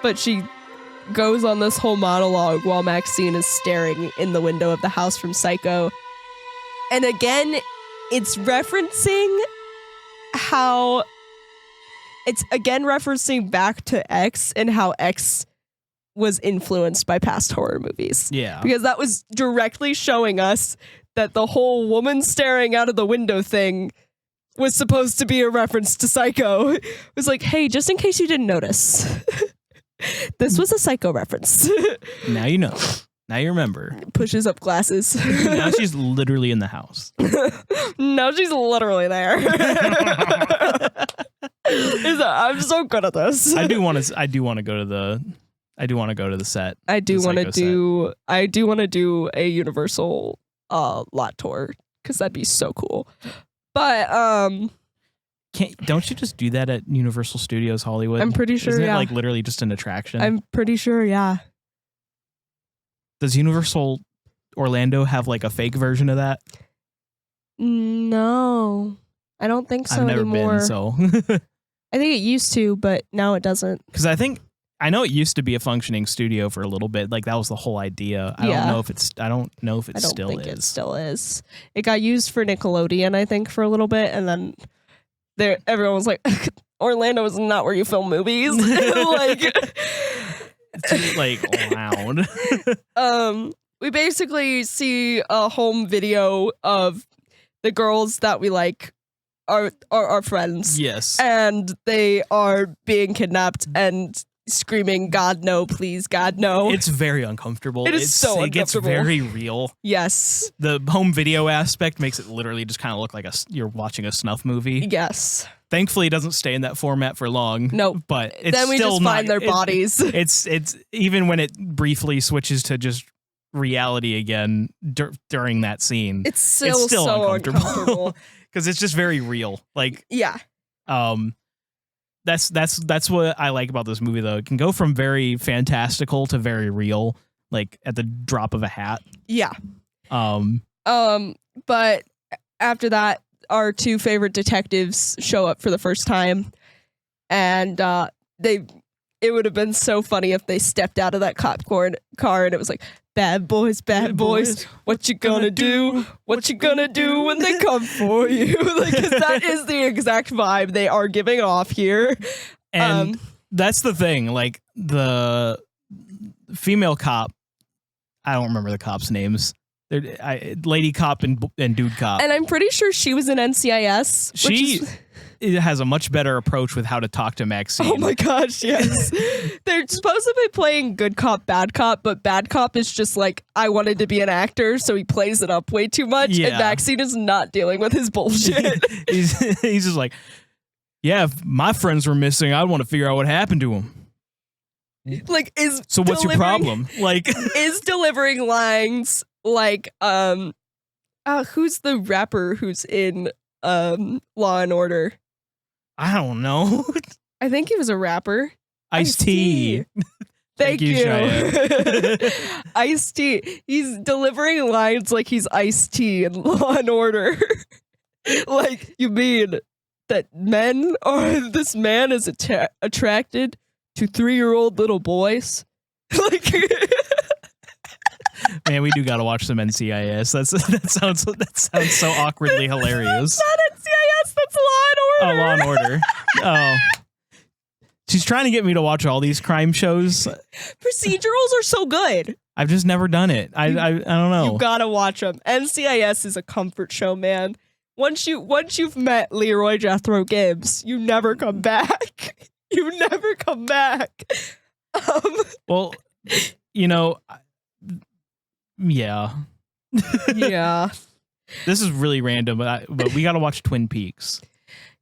But she goes on this whole monologue while Maxine is staring in the window of the house from Psycho. And again, it's referencing back to X and how X was influenced by past horror movies. Yeah. Because that was directly showing us that the whole woman staring out of the window thing was supposed to be a reference to Psycho. It was like, hey, just in case you didn't notice, this was a Psycho reference. Now you know. Now you remember. Pushes up glasses. Now she's literally in the house. Now she's literally there. I'm so good at this. I do want to go to the set. I do want to do a Universal lot tour because that'd be so cool. But don't you just do that at Universal Studios Hollywood? I'm pretty sure. Isn't it yeah. like literally just an attraction? I'm pretty sure. Yeah. Does Universal Orlando have like a fake version of that? No, I don't think so I've never anymore. been, so I think it used to, but now it doesn't. Because I know it used to be a functioning studio for a little bit. Like that was the whole idea. I don't know if it still is. It still is. It got used for Nickelodeon, I think, for a little bit, and then everyone was like, Orlando is not where you film movies. Like. It's like loud. We basically see a home video of the girls that we like are our friends. Yes. And they are being kidnapped and screaming, God no, please, God no. It's very uncomfortable. It is so uncomfortable. It gets very real. Yes. The home video aspect makes it literally just kind of look like you're watching a snuff movie. Yes. Thankfully, it doesn't stay in that format for long. Nope. But it's then we still just find their bodies. It's even when it briefly switches to just reality again during that scene. It's still so uncomfortable because it's just very real. Like yeah. That's what I like about this movie though. It can go from very fantastical to very real, like at the drop of a hat. Yeah. But after that, our two favorite detectives show up for the first time, and it would have been so funny if they stepped out of that cop car and it was like, bad boys, what you gonna do? What you gonna do when they come for you? Like, 'cause that is the exact vibe they are giving off here. And that's the thing, like the female cop, I don't remember the cops' names. Lady cop and dude cop. And I'm pretty sure she was in NCIS. She has a much better approach with how to talk to Maxine. Oh my gosh, yes. They're supposed to be playing good cop, bad cop, but bad cop is just like, I wanted to be an actor, so he plays it up way too much, and Maxine is not dealing with his bullshit. he's just like, yeah, if my friends were missing, I'd want to figure out what happened to them. Like, so what's your problem? Like, is delivering lines like, who's the rapper who's in Law and Order? I don't know. I think he was a rapper. Ice-T. Thank you. Ice-T. He's delivering lines like he's Ice-T in Law and Order. Like, you mean that this man is attracted to 3-year-old little boys? Like, man, we do gotta watch some NCIS. That sounds so awkwardly hilarious. That's not NCIS. That's Law and Order. Oh, Law and Order. Oh, she's trying to get me to watch all these crime shows. Procedurals are so good. I've just never done it. I don't know. You gotta watch them. NCIS is a comfort show, man. Once you've met Leroy Jethro Gibbs, you never come back. You never come back. Well, you know, yeah. Yeah. This is really random, but we got to watch Twin Peaks.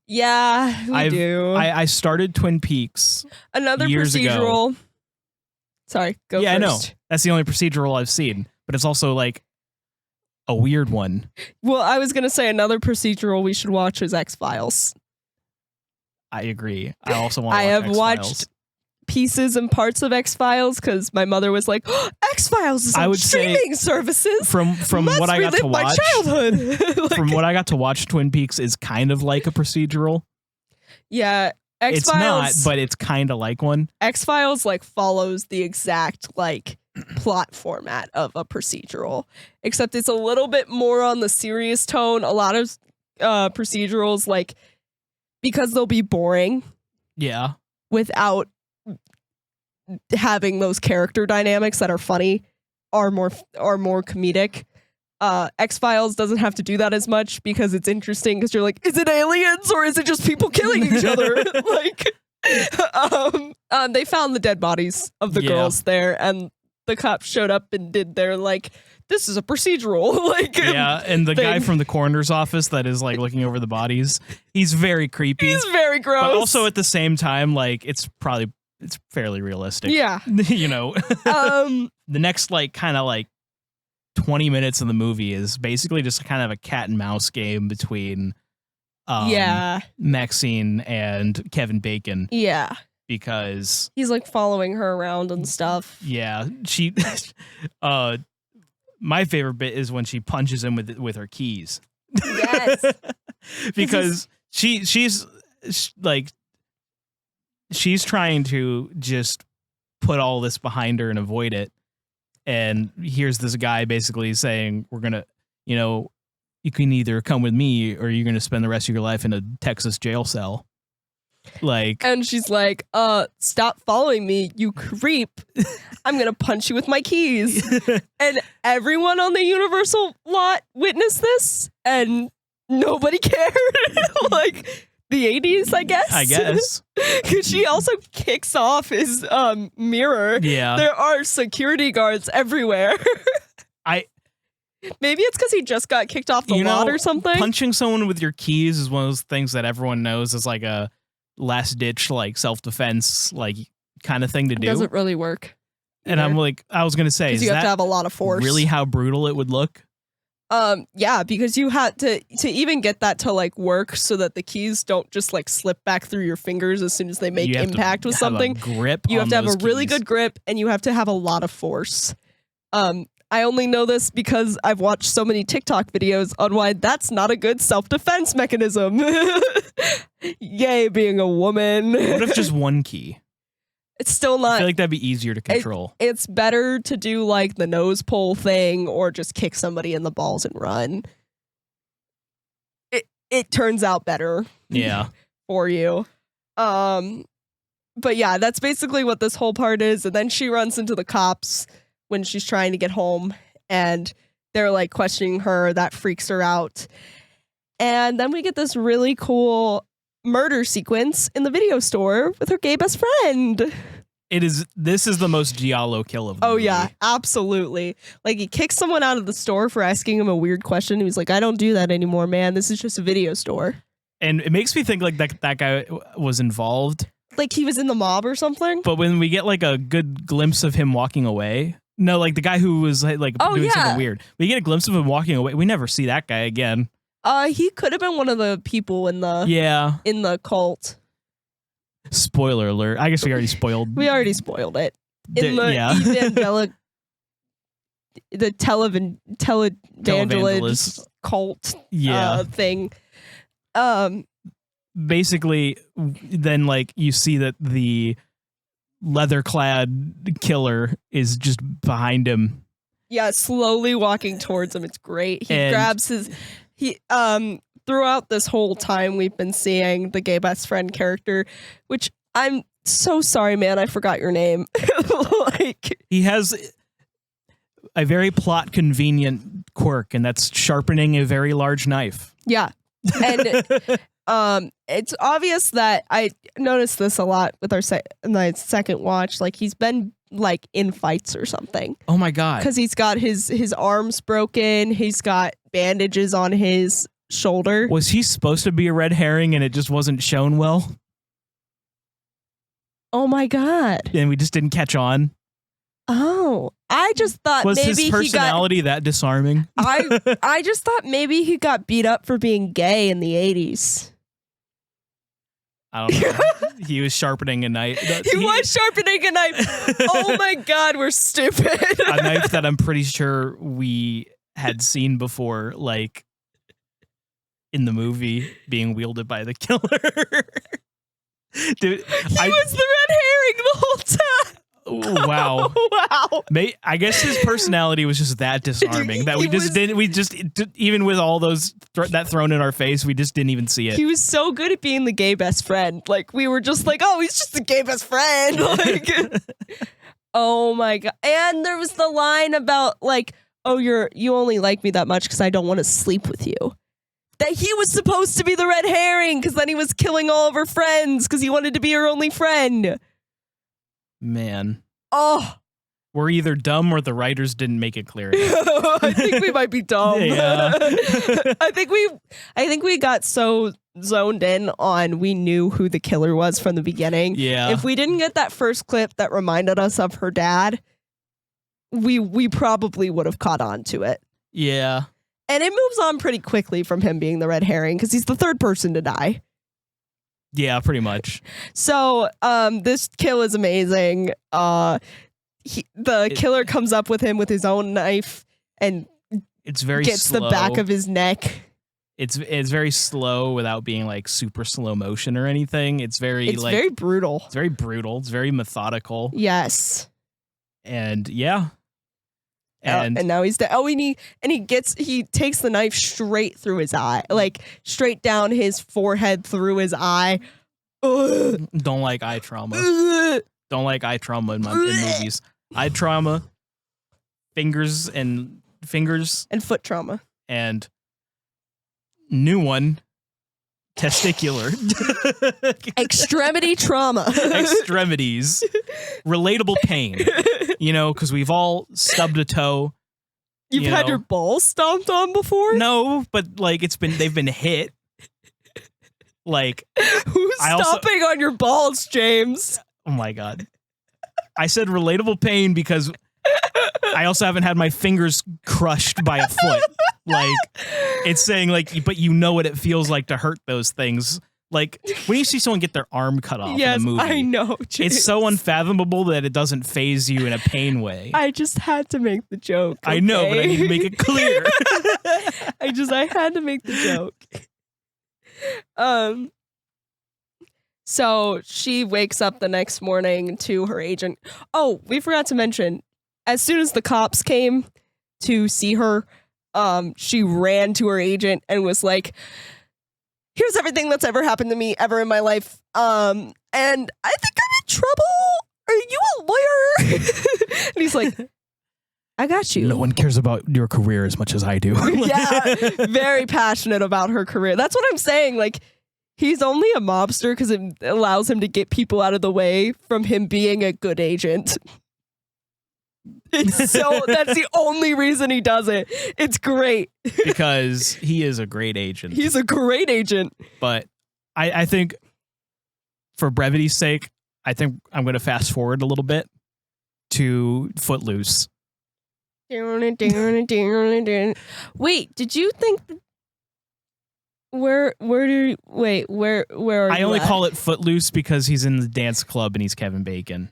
Yeah, we do. I started Twin Peaks Another years procedural. ago. Sorry, go yeah, first. I know. That's the only procedural I've seen, but it's also like a weird one. Well, I was going to say another procedural we should watch is X-Files. I agree. I also want to watch I have X-Files. watched pieces and parts of X-Files because my mother was like, oh, X-Files is on streaming services. From Let's what I got to relive my watch, childhood. Like, from what I got to watch, Twin Peaks is kind of like a procedural. yeah, X-Files. It's not, but it's kind of like one. X-Files like follows the exact like plot format of a procedural, except it's a little bit more on the serious tone. A lot of procedurals, like, because they'll be boring. Yeah. Without having those character dynamics that are funny, are more comedic. X-Files doesn't have to do that as much because it's interesting because you're like, is it aliens or is it just people killing each other? Like, they found the dead bodies of the girls there, and the cops showed up and did their like, this is a procedural, like, yeah, and the guy from the coroner's office that is like looking over the bodies, he's very creepy. He's very gross, but also at the same time, like, it's fairly realistic. Yeah, you know. The next like kind of like 20 minutes of the movie is basically just kind of a cat and mouse game between Maxine and Kevin Bacon. Yeah. Because he's like following her around and stuff. Yeah. She my favorite bit is when she punches him with her keys. Yes. Because she's trying to just put all this behind her and avoid it. And here's this guy basically saying, we're going to, you know, you can either come with me or you're going to spend the rest of your life in a Texas jail cell. Like, and she's like, stop following me, you creep. I'm going to punch you with my keys. And everyone on the Universal lot witnessed this and nobody cared. Like, the 80s, I guess. Because she also kicks off his mirror. Yeah. There are security guards everywhere. Maybe it's because he just got kicked off the lot or something. Punching someone with your keys is one of those things that everyone knows is like a last ditch, like self-defense, like kind of thing to do. It doesn't really work. And I'm like, I was going to say, is you have that to have a lot of force. Really how brutal it would look? Yeah, because you had to even get that to like work so that the keys don't just like slip back through your fingers as soon as they make impact with something. Grip. You have to have a really keys. good grip, and you have to have a lot of force. I only know this because I've watched so many TikTok videos on why that's not a good self-defense mechanism. Yay, being a woman. What if just one key? It's still not. I feel like that'd be easier to control. It's better to do like the nose pull thing or just kick somebody in the balls and run. It turns out better. Yeah. For you. But yeah, that's basically what this whole part is. And then she runs into the cops when she's trying to get home, and they're like questioning her. That freaks her out. And then we get this really cool murder sequence in the video store with her gay best friend. This is the most Giallo kill of the movie. Yeah, absolutely. Like, he kicks someone out of the store for asking him a weird question. He was like, I don't do that anymore, man. This is just a video store. And it makes me think like that guy was involved. Like he was in the mob or something. But when we get like a good glimpse of him walking away, no, like the guy who was like doing something weird. We get a glimpse of him walking away. We never see that guy again. He could have been one of the people in the cult. Spoiler alert. I guess we already spoiled. We already spoiled it. In the televangelist cult thing. Basically, then like you see that the leather-clad killer is just behind him. Yeah, slowly walking towards him. It's great. He grabs his. Throughout this whole time, we've been seeing the gay best friend character, which I'm so sorry, man. I forgot your name. Like, he has. a very plot convenient quirk, and that's sharpening a very large knife. Yeah. And it's obvious that I noticed this a lot with my second watch. Like, he's been like in fights or something. Oh my God. Because he's got his arms broken. He's got bandages on his shoulder. Was he supposed to be a red herring and it just wasn't shown well? Oh my God. And we just didn't catch on? Oh, I just thought Was maybe his personality that disarming? I just thought maybe he got beat up for being gay in the 80s. I don't know. He was sharpening a knife. He was sharpening a knife. Oh my God, we're stupid. A knife that I'm pretty sure we had seen before, like in the movie, being wielded by the killer. Dude, he was the red herring the whole time. Wow. Wow. I guess his personality was just that disarming that even with all those that thrown in our face, we just didn't even see it. He was so good at being the gay best friend. Like, we were just like, oh, he's just the gay best friend. Like, oh my God. And there was the line about like, oh, you only like me that much because I don't want to sleep with you. That he was supposed to be the red herring because then he was killing all of her friends because he wanted to be her only friend. Man. Oh. We're either dumb or the writers didn't make it clear. I think we might be dumb. Yeah. I think we got so zoned in on we knew who the killer was from the beginning. Yeah. If we didn't get that first clip that reminded us of her dad, we probably would have caught on to it. Yeah. And it moves on pretty quickly from him being the red herring because he's the third person to die. Yeah, pretty much. So, this kill is amazing. The killer comes up with him with his own knife and it's very gets slow. the back of his neck. It's very slow without being like super slow motion or anything. It's very brutal. It's very brutal. It's very methodical. Yes. And yeah. And now he's dead. Oh, and he takes the knife straight through his eye, like straight down his forehead through his eye. Ugh. Don't like eye trauma. Ugh. Don't like eye trauma in movies. Eye trauma, fingers and foot trauma, and new one, testicular. Extremity trauma. Extremities. Relatable pain. You know, because we've all stubbed a toe. You've had your balls stomped on before? No, but like they've been hit. Like, who's stomping on your balls, James? Oh my God. I said relatable pain because I also haven't had my fingers crushed by a foot. Like, it's saying like, but you know what it feels like to hurt those things. Like, when you see someone get their arm cut off in a movie, I know. James. It's so unfathomable that it doesn't phase you in a pain way. I just had to make the joke. Okay? I know, but I need to make it clear. I had to make the joke. So she wakes up the next morning to her agent. Oh, we forgot to mention, as soon as the cops came to see her, she ran to her agent and was like, here's everything that's ever happened to me ever in my life. And I think I'm in trouble. Are you a lawyer? And he's like, I got you. No one cares about your career as much as I do. Yeah, very passionate about her career. That's what I'm saying. Like, he's only a mobster because it allows him to get people out of the way from him being a good agent. So that's the only reason he does it. It's great. Because he is a great agent. He's a great agent. But I think for brevity's sake, I think I'm going to fast forward a little bit to Footloose. Wait, did you think where are I only call it Footloose because he's in the dance club and he's Kevin Bacon.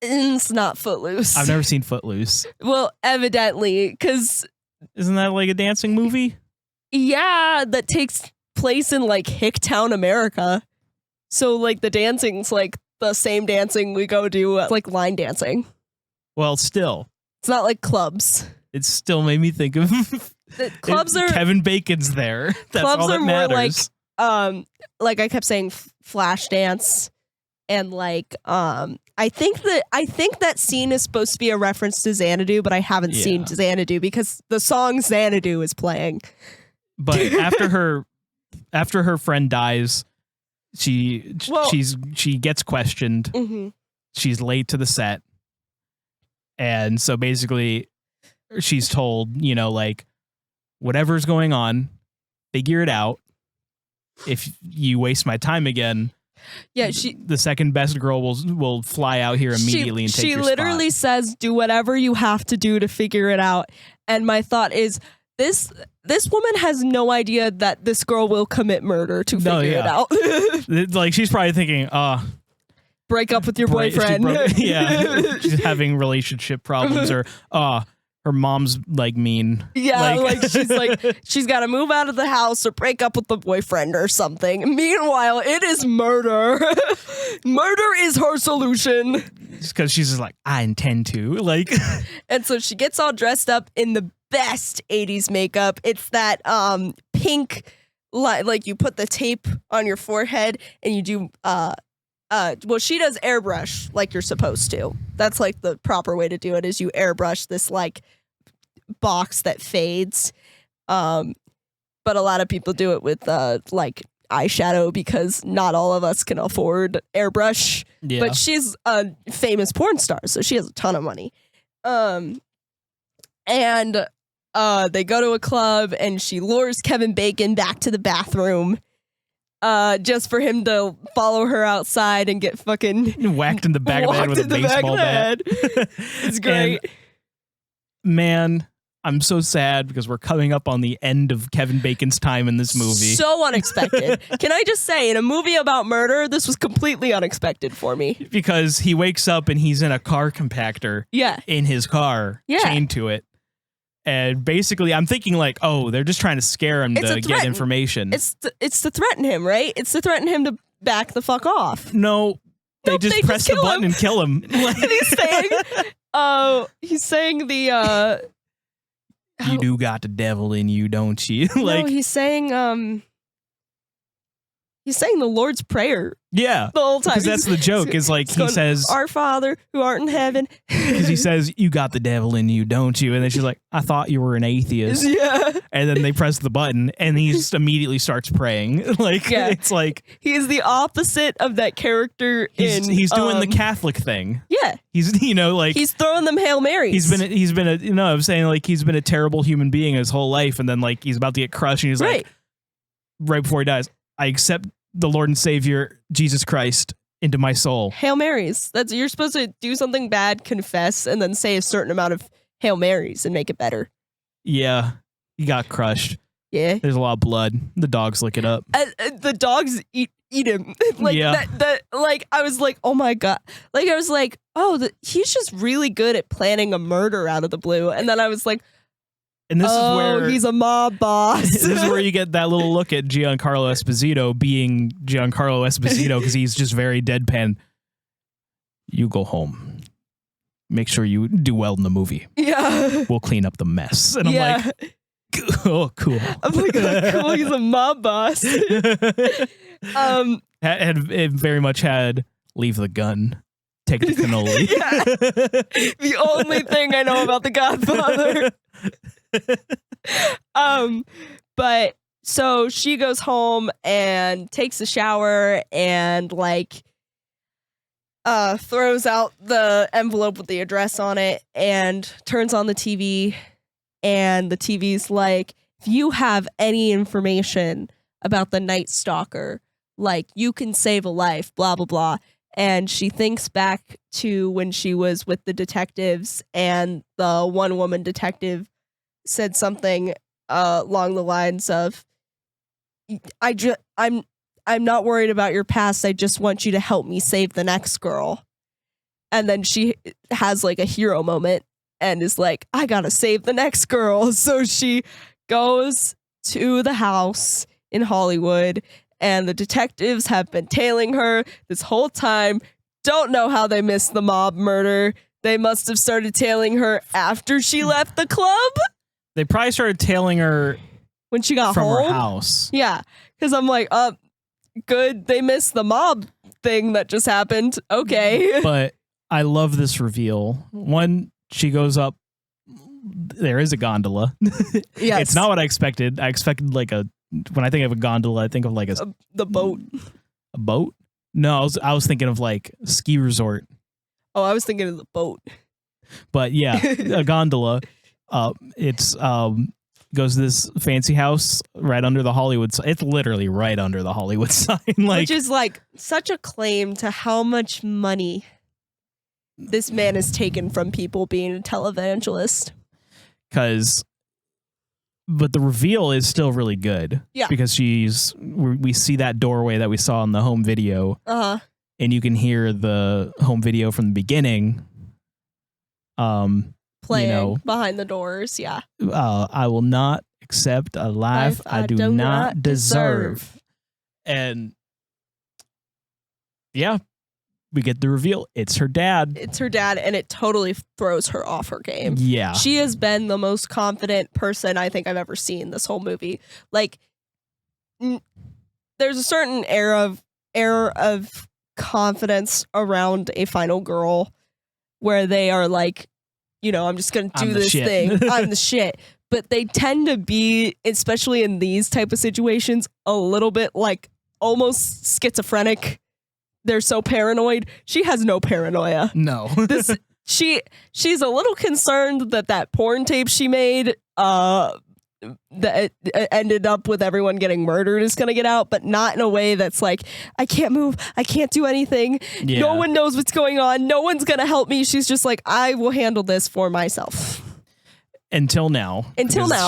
It's not Footloose. I've never seen Footloose. Well, evidently, because isn't that like a dancing movie? Yeah, that takes place in like Hicktown, America. So like the dancing's like the same dancing we go do, like line dancing. Well, still, it's not like clubs. It still made me think of clubs are Kevin Bacon's there. That's clubs all that are matters. more like I kept saying, flash dance. And like I think that scene is supposed to be a reference to Xanadu, but I haven't seen Xanadu because the song Xanadu is playing. But after her friend dies, she gets questioned. Mm-hmm. She's late to the set. And so basically she's told, like, whatever's going on, figure it out. If you waste my time again, the second best girl will fly out here immediately and take your spot. She literally says, do whatever you have to do to figure it out. And my thought is, this woman has no idea that this girl will commit murder to figure it out. Like, she's probably thinking, break up with your boyfriend. She's having relationship problems, or her mom's like mean. Yeah, like she's got to move out of the house or break up with the boyfriend or something. Meanwhile, it is murder. Murder is her solution. Because she's just like, I intend to. Like, and so she gets all dressed up in the best 80s makeup. It's that pink, like you put the tape on your forehead and you do well, she does airbrush like you're supposed to. That's like the proper way to do it, is you airbrush this like box that fades. But a lot of people do it with like eyeshadow because not all of us can afford airbrush. Yeah. But she's a famous porn star, so she has a ton of money. And they go to a club and she lures Kevin Bacon back to the bathroom. Just for him to follow her outside and get fucking whacked in the back of the head with a baseball bat. It's great. And, man, I'm so sad because we're coming up on the end of Kevin Bacon's time in this movie. So unexpected. Can I just say, in a movie about murder, this was completely unexpected for me. Because he wakes up and he's in a car compactor. Yeah. In his car, chained to it. And basically, I'm thinking like, oh, they're just trying to scare him to get information. It's to threaten him, right? It's to threaten him to back the fuck off. No, they just press the button and kill him. And he's saying the you do got the devil in you, don't you? Like, no, he's saying the Lord's Prayer. Yeah, the whole time. Because that's the joke. Is like he says, "Our Father who art in heaven." Because he says, "You got the devil in you, don't you?" And then she's like, "I thought you were an atheist." Yeah. And then they press the button, and he just immediately starts praying. Like, it's like he's the opposite of that character. He's doing the Catholic thing. Yeah. He's like he's throwing them Hail Marys. He's been I'm saying like he's been a terrible human being his whole life, and then like he's about to get crushed, and he's like, right before he dies, I accept the Lord and Savior Jesus Christ into my soul. Hail Marys. You're supposed to do something bad, confess, and then say a certain amount of Hail Marys and make it better. Yeah, he got crushed. Yeah, there's a lot of blood. The dogs lick it up. The dogs eat him. Like I was like, oh my god. Like I was like, oh, he's just really good at planning a murder out of the blue. And then I was like, and this is where he's a mob boss. This is where you get that little look at Giancarlo Esposito being Giancarlo Esposito, because he's just very deadpan. You go home. Make sure you do well in the movie. Yeah. We'll clean up the mess. And I'm like, oh, cool. I'm like, oh, cool. He's a mob boss. It very much had leave the gun. Take the cannoli. The only thing I know about The Godfather. But so she goes home and takes a shower and like throws out the envelope with the address on it and turns on the TV, and the TV's like, if you have any information about the Night Stalker, like you can save a life, blah blah blah. And she thinks back to when she was with the detectives, and the one woman detective said something along the lines of, I'm not worried about your past. I just want you to help me save the next girl. And then she has like a hero moment and is like, I gotta save the next girl. So she goes to the house in Hollywood, and the detectives have been tailing her this whole time. Don't know how they missed the mob murder. They must have started tailing her after she left the club. They probably started tailing her when she got from home. Her house. Yeah, because I'm like, good. They missed the mob thing that just happened. Okay. But I love this reveal. One, she goes up. There is a gondola. Yes. It's not what I expected. I expected like when I think of a gondola, I think of like the boat. A boat? No, I was thinking of like a ski resort. Oh, I was thinking of the boat. But yeah, a gondola. It's goes to this fancy house right under the Hollywood sign. It's literally right under the Hollywood sign. Which is like such a claim to how much money this man has taken from people being a televangelist. But the reveal is still really good. Yeah. Because we see that doorway that we saw in the home video. Uh-huh. And you can hear the home video from the beginning. Playing behind the doors. Yeah. I will not accept a life I do not deserve. And yeah, we get the reveal. It's her dad. It's her dad, and it totally throws her off her game. Yeah. She has been the most confident person I think I've ever seen this whole movie. Like, there's a certain air of confidence around a final girl where they are like, I'm just going to do this thing. I'm the shit. But they tend to be, especially in these type of situations, a little bit like almost schizophrenic. They're so paranoid. She has no paranoia. No. She's a little concerned that porn tape she made that ended up with everyone getting murdered is going to get out, but not in a way that's like, I can't move. I can't do anything. Yeah. No one knows what's going on. No one's going to help me. She's just like, I will handle this for myself. Until now.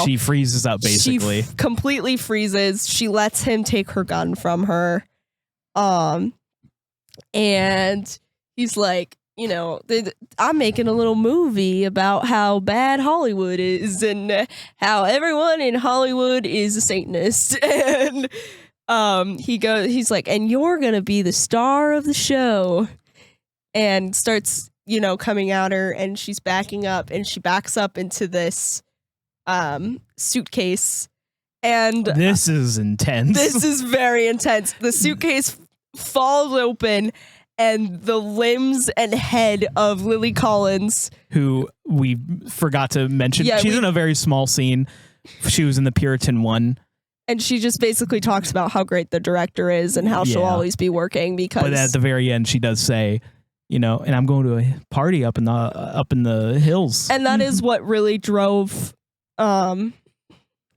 She freezes up, basically. She completely freezes. She lets him take her gun from her. And he's like, I'm making a little movie about how bad Hollywood is and how everyone in Hollywood is a Satanist. And he's like, and you're going to be the star of the show. And starts, coming at her, and she's backing up, and she backs up into this suitcase. And this is intense. This is very intense. The suitcase falls open, and the limbs and head of Lily Collins, who we forgot to mention. Yeah, she's in a very small scene. She was in the Puritan one. And she just basically talks about how great the director is and how she'll always be working because. But at the very end, she does say, and I'm going to a party up in the hills. And that is what really drove her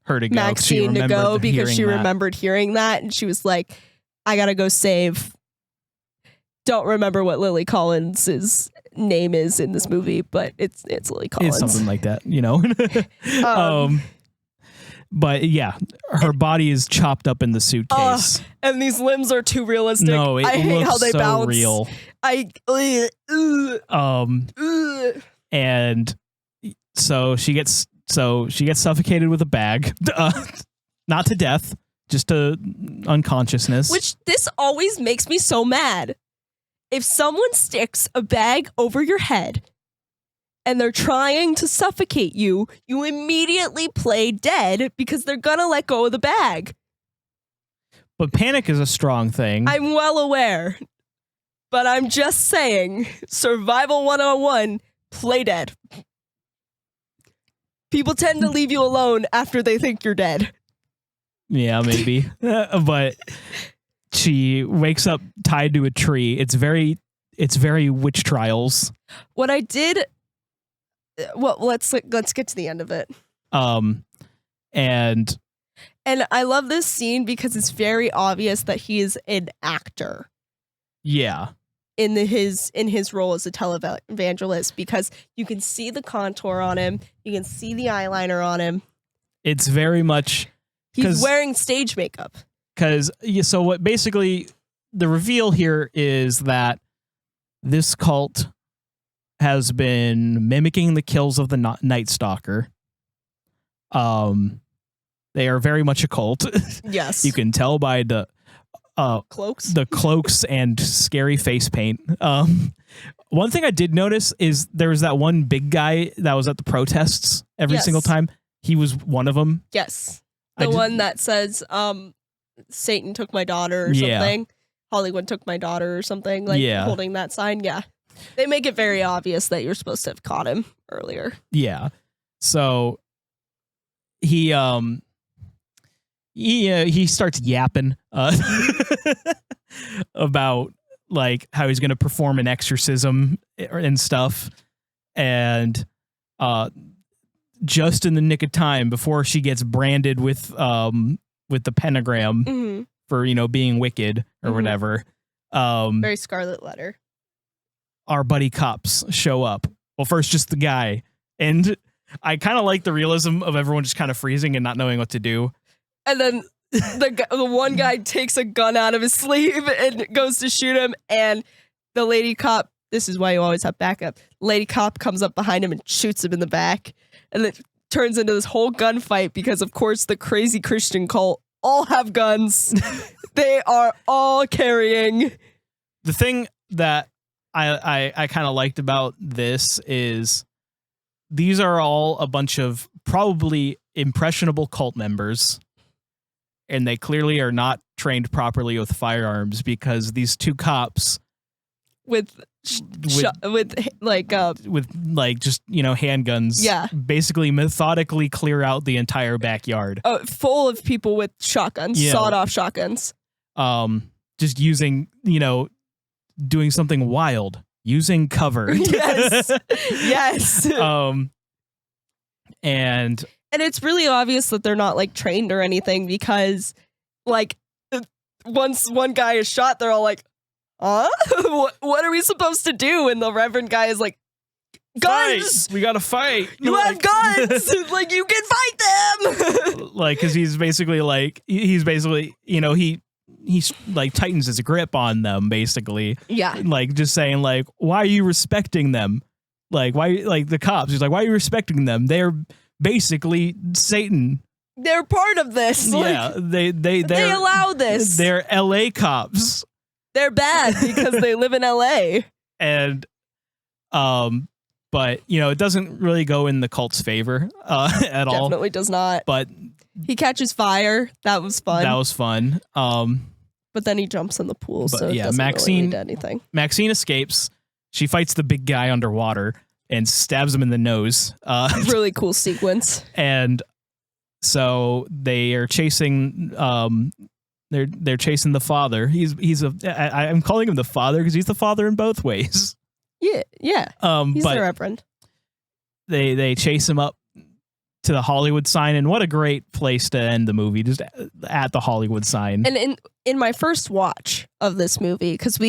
to go. Maxine to go, because she remembered hearing that, and she was like, I gotta go save. Don't remember what Lily Collins' name is in this movie, but it's Lily Collins. It's something like that, But yeah, her body is chopped up in the suitcase, and these limbs are too realistic. No, I hate how they bounce. Real. And so she gets suffocated with a bag, not to death. Just to unconsciousness. Which this always makes me so mad. If someone sticks a bag over your head and they're trying to suffocate you, you immediately play dead because they're gonna let go of the bag. But panic is a strong thing. I'm well aware. But I'm just saying, survival 101, play dead. People tend to leave you alone after they think you're dead. Yeah, maybe. But she wakes up tied to a tree. It's very Witch Trials. What I did, well, let's get to the end of it. And I love this scene because it's very obvious that he is an actor. Yeah. In his role as a televangelist, because you can see the contour on him, you can see the eyeliner on him. It's very much. He's wearing stage makeup. So what basically the reveal here is that this cult has been mimicking the kills of the Night Stalker. They are very much a cult. Yes. You can tell by the cloaks and scary face paint. One thing I did notice is there was that one big guy that was at the protests every single time. He was one of them. Yes. The one that says, Satan took my daughter or Yeah. something. Hollywood took my daughter or something, like holding that sign. Yeah. They make it very obvious that you're supposed to have caught him earlier. Yeah. So he starts yapping about like how he's going to perform an exorcism and stuff. And just in the nick of time before she gets branded with the pentagram for, being wicked or whatever. Very Scarlet Letter. Our buddy cops show up. Well, first just the guy. And I kind of like the realism of everyone just kind of freezing and not knowing what to do. And then the one guy takes a gun out of his sleeve and goes to shoot him. And the lady cop, this is why you always have backup. Lady cop comes up behind him and shoots him in the back. And it turns into this whole gunfight because, of course, the crazy Christian cult all have guns. They are all carrying. The thing that I kind of liked about this is these are all a bunch of probably impressionable cult members, and they clearly are not trained properly with firearms because these two cops with handguns, basically methodically clear out the entire backyard, full of people with shotguns, sawed-off shotguns. Just using, doing something wild, using cover. Yes. Yes. And it's really obvious that they're not like trained or anything because like once one guy is shot, they're all like, what are we supposed to do? And the Reverend guy is like, guns! Fight. We gotta fight. You have guns! Like, you can fight them! Like, because he's basically, he's like tightens his grip on them, basically. Yeah. Like, just saying, like, why are you respecting them? Like, why, like, the cops, he's like, why are you respecting them? They're basically Satan. They're part of this. Yeah, they allow this. They're LA cops. They're bad because they live in LA. And, but, it doesn't really go in the cult's favor at all. Definitely does not. But he catches fire. That was fun. But then he jumps in the pool, so it doesn't really lead to anything. Maxine escapes. She fights the big guy underwater and stabs him in the nose. Really cool sequence. And so they are chasing. They're chasing the father. I'm calling him the father because he's the father in both ways. Yeah. He's the Reverend. They chase him up to the Hollywood sign, and what a great place to end the movie, just at the Hollywood sign. And in my first watch of this movie, because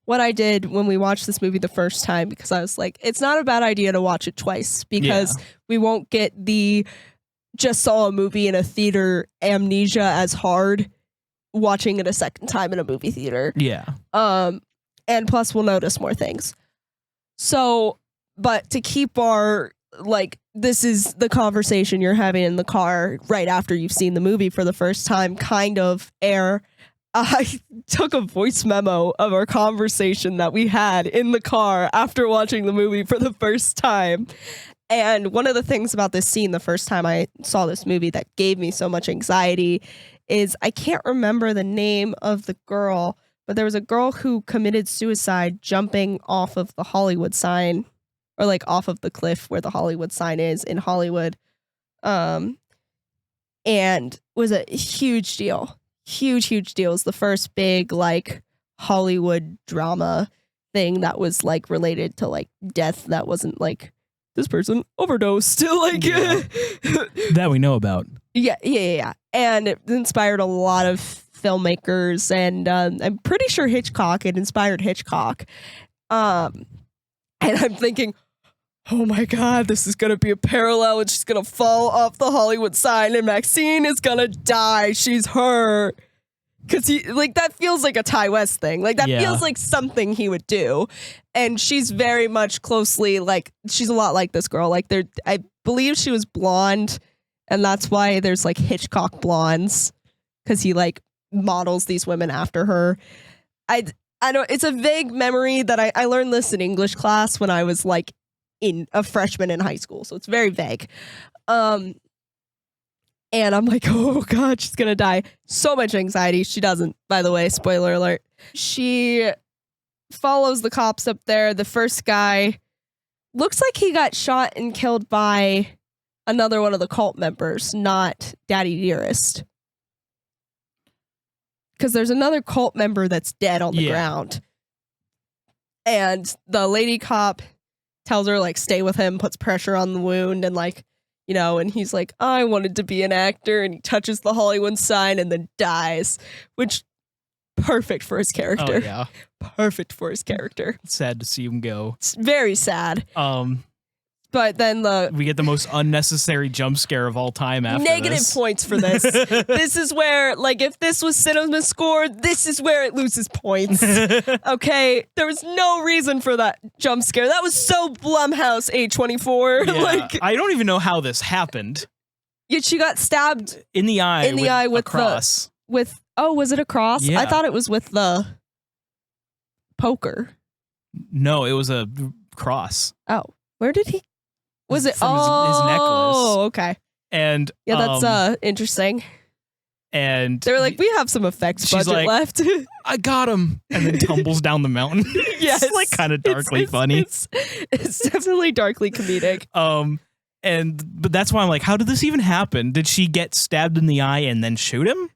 what I did when we watched this movie the first time, because I was like, it's not a bad idea to watch it twice because we won't get the just saw a movie in a theater amnesia as hard watching it a second time in a movie theater. Yeah. And plus we'll notice more things. So, but to keep our, like, this is the conversation you're having in the car right after you've seen the movie for the first time kind of air, I took a voice memo of our conversation that we had in the car after watching the movie for the first time. And one of the things about this scene the first time I saw this movie that gave me so much anxiety is I can't remember the name of the girl, but there was a girl who committed suicide jumping off of the Hollywood sign, or like off of the cliff where the Hollywood sign is in Hollywood. And was a huge deal. Huge deal. It was the first big like Hollywood drama thing that was like related to like death that wasn't like this person overdosed. Like that we know about. Yeah. And it inspired a lot of filmmakers, and I'm pretty sure Hitchcock, it inspired Hitchcock. And I'm thinking, oh my God, this is going to be a parallel, and she's going to fall off the Hollywood sign and Maxine is going to die. She's her. Because that feels like a Ty West thing. Like, that feels like something he would do. And she's very much closely, like, she's a lot like this girl. Like, I believe she was blonde, and that's why there's, like, Hitchcock blondes. Because he, like, models these women after her. I know, it's a vague memory that I learned this in English class when I was, like, in a freshman in high school. So it's very vague. And I'm like, oh God, she's going to die. So much anxiety. She doesn't, by the way, spoiler alert. She follows the cops up there. The first guy looks like he got shot and killed by another one of the cult members, not Daddy Dearest. Because there's another cult member that's dead on the ground. And the lady cop tells her, like, stay with him, puts pressure on the wound, and, like, you know, and he's like, I wanted to be an actor, and he touches the Hollywood sign and then dies, which, perfect for his character. Oh, yeah. Perfect for his character. It's sad to see him go. It's very sad. But then we get the most unnecessary jump scare of all time after negative this. points for this. This is where, like, if this was cinema score, this is where it loses points. Okay, there was no reason for that jump scare. That was so Blumhouse A24. Yeah, like, I don't even know how this happened. Yet she got stabbed in the eye. With a cross. Was it a cross? Yeah. I thought it was with the poker. No, it was a cross. Oh, where did he? Was it from his necklace? Oh, okay. And yeah, that's interesting. And they're like, we have some effects budget like, left. I got him, and then tumbles down the mountain. Yes, it's like kind of darkly funny. It's definitely darkly comedic. But that's why I'm like, how did this even happen? Did she get stabbed in the eye and then shoot him?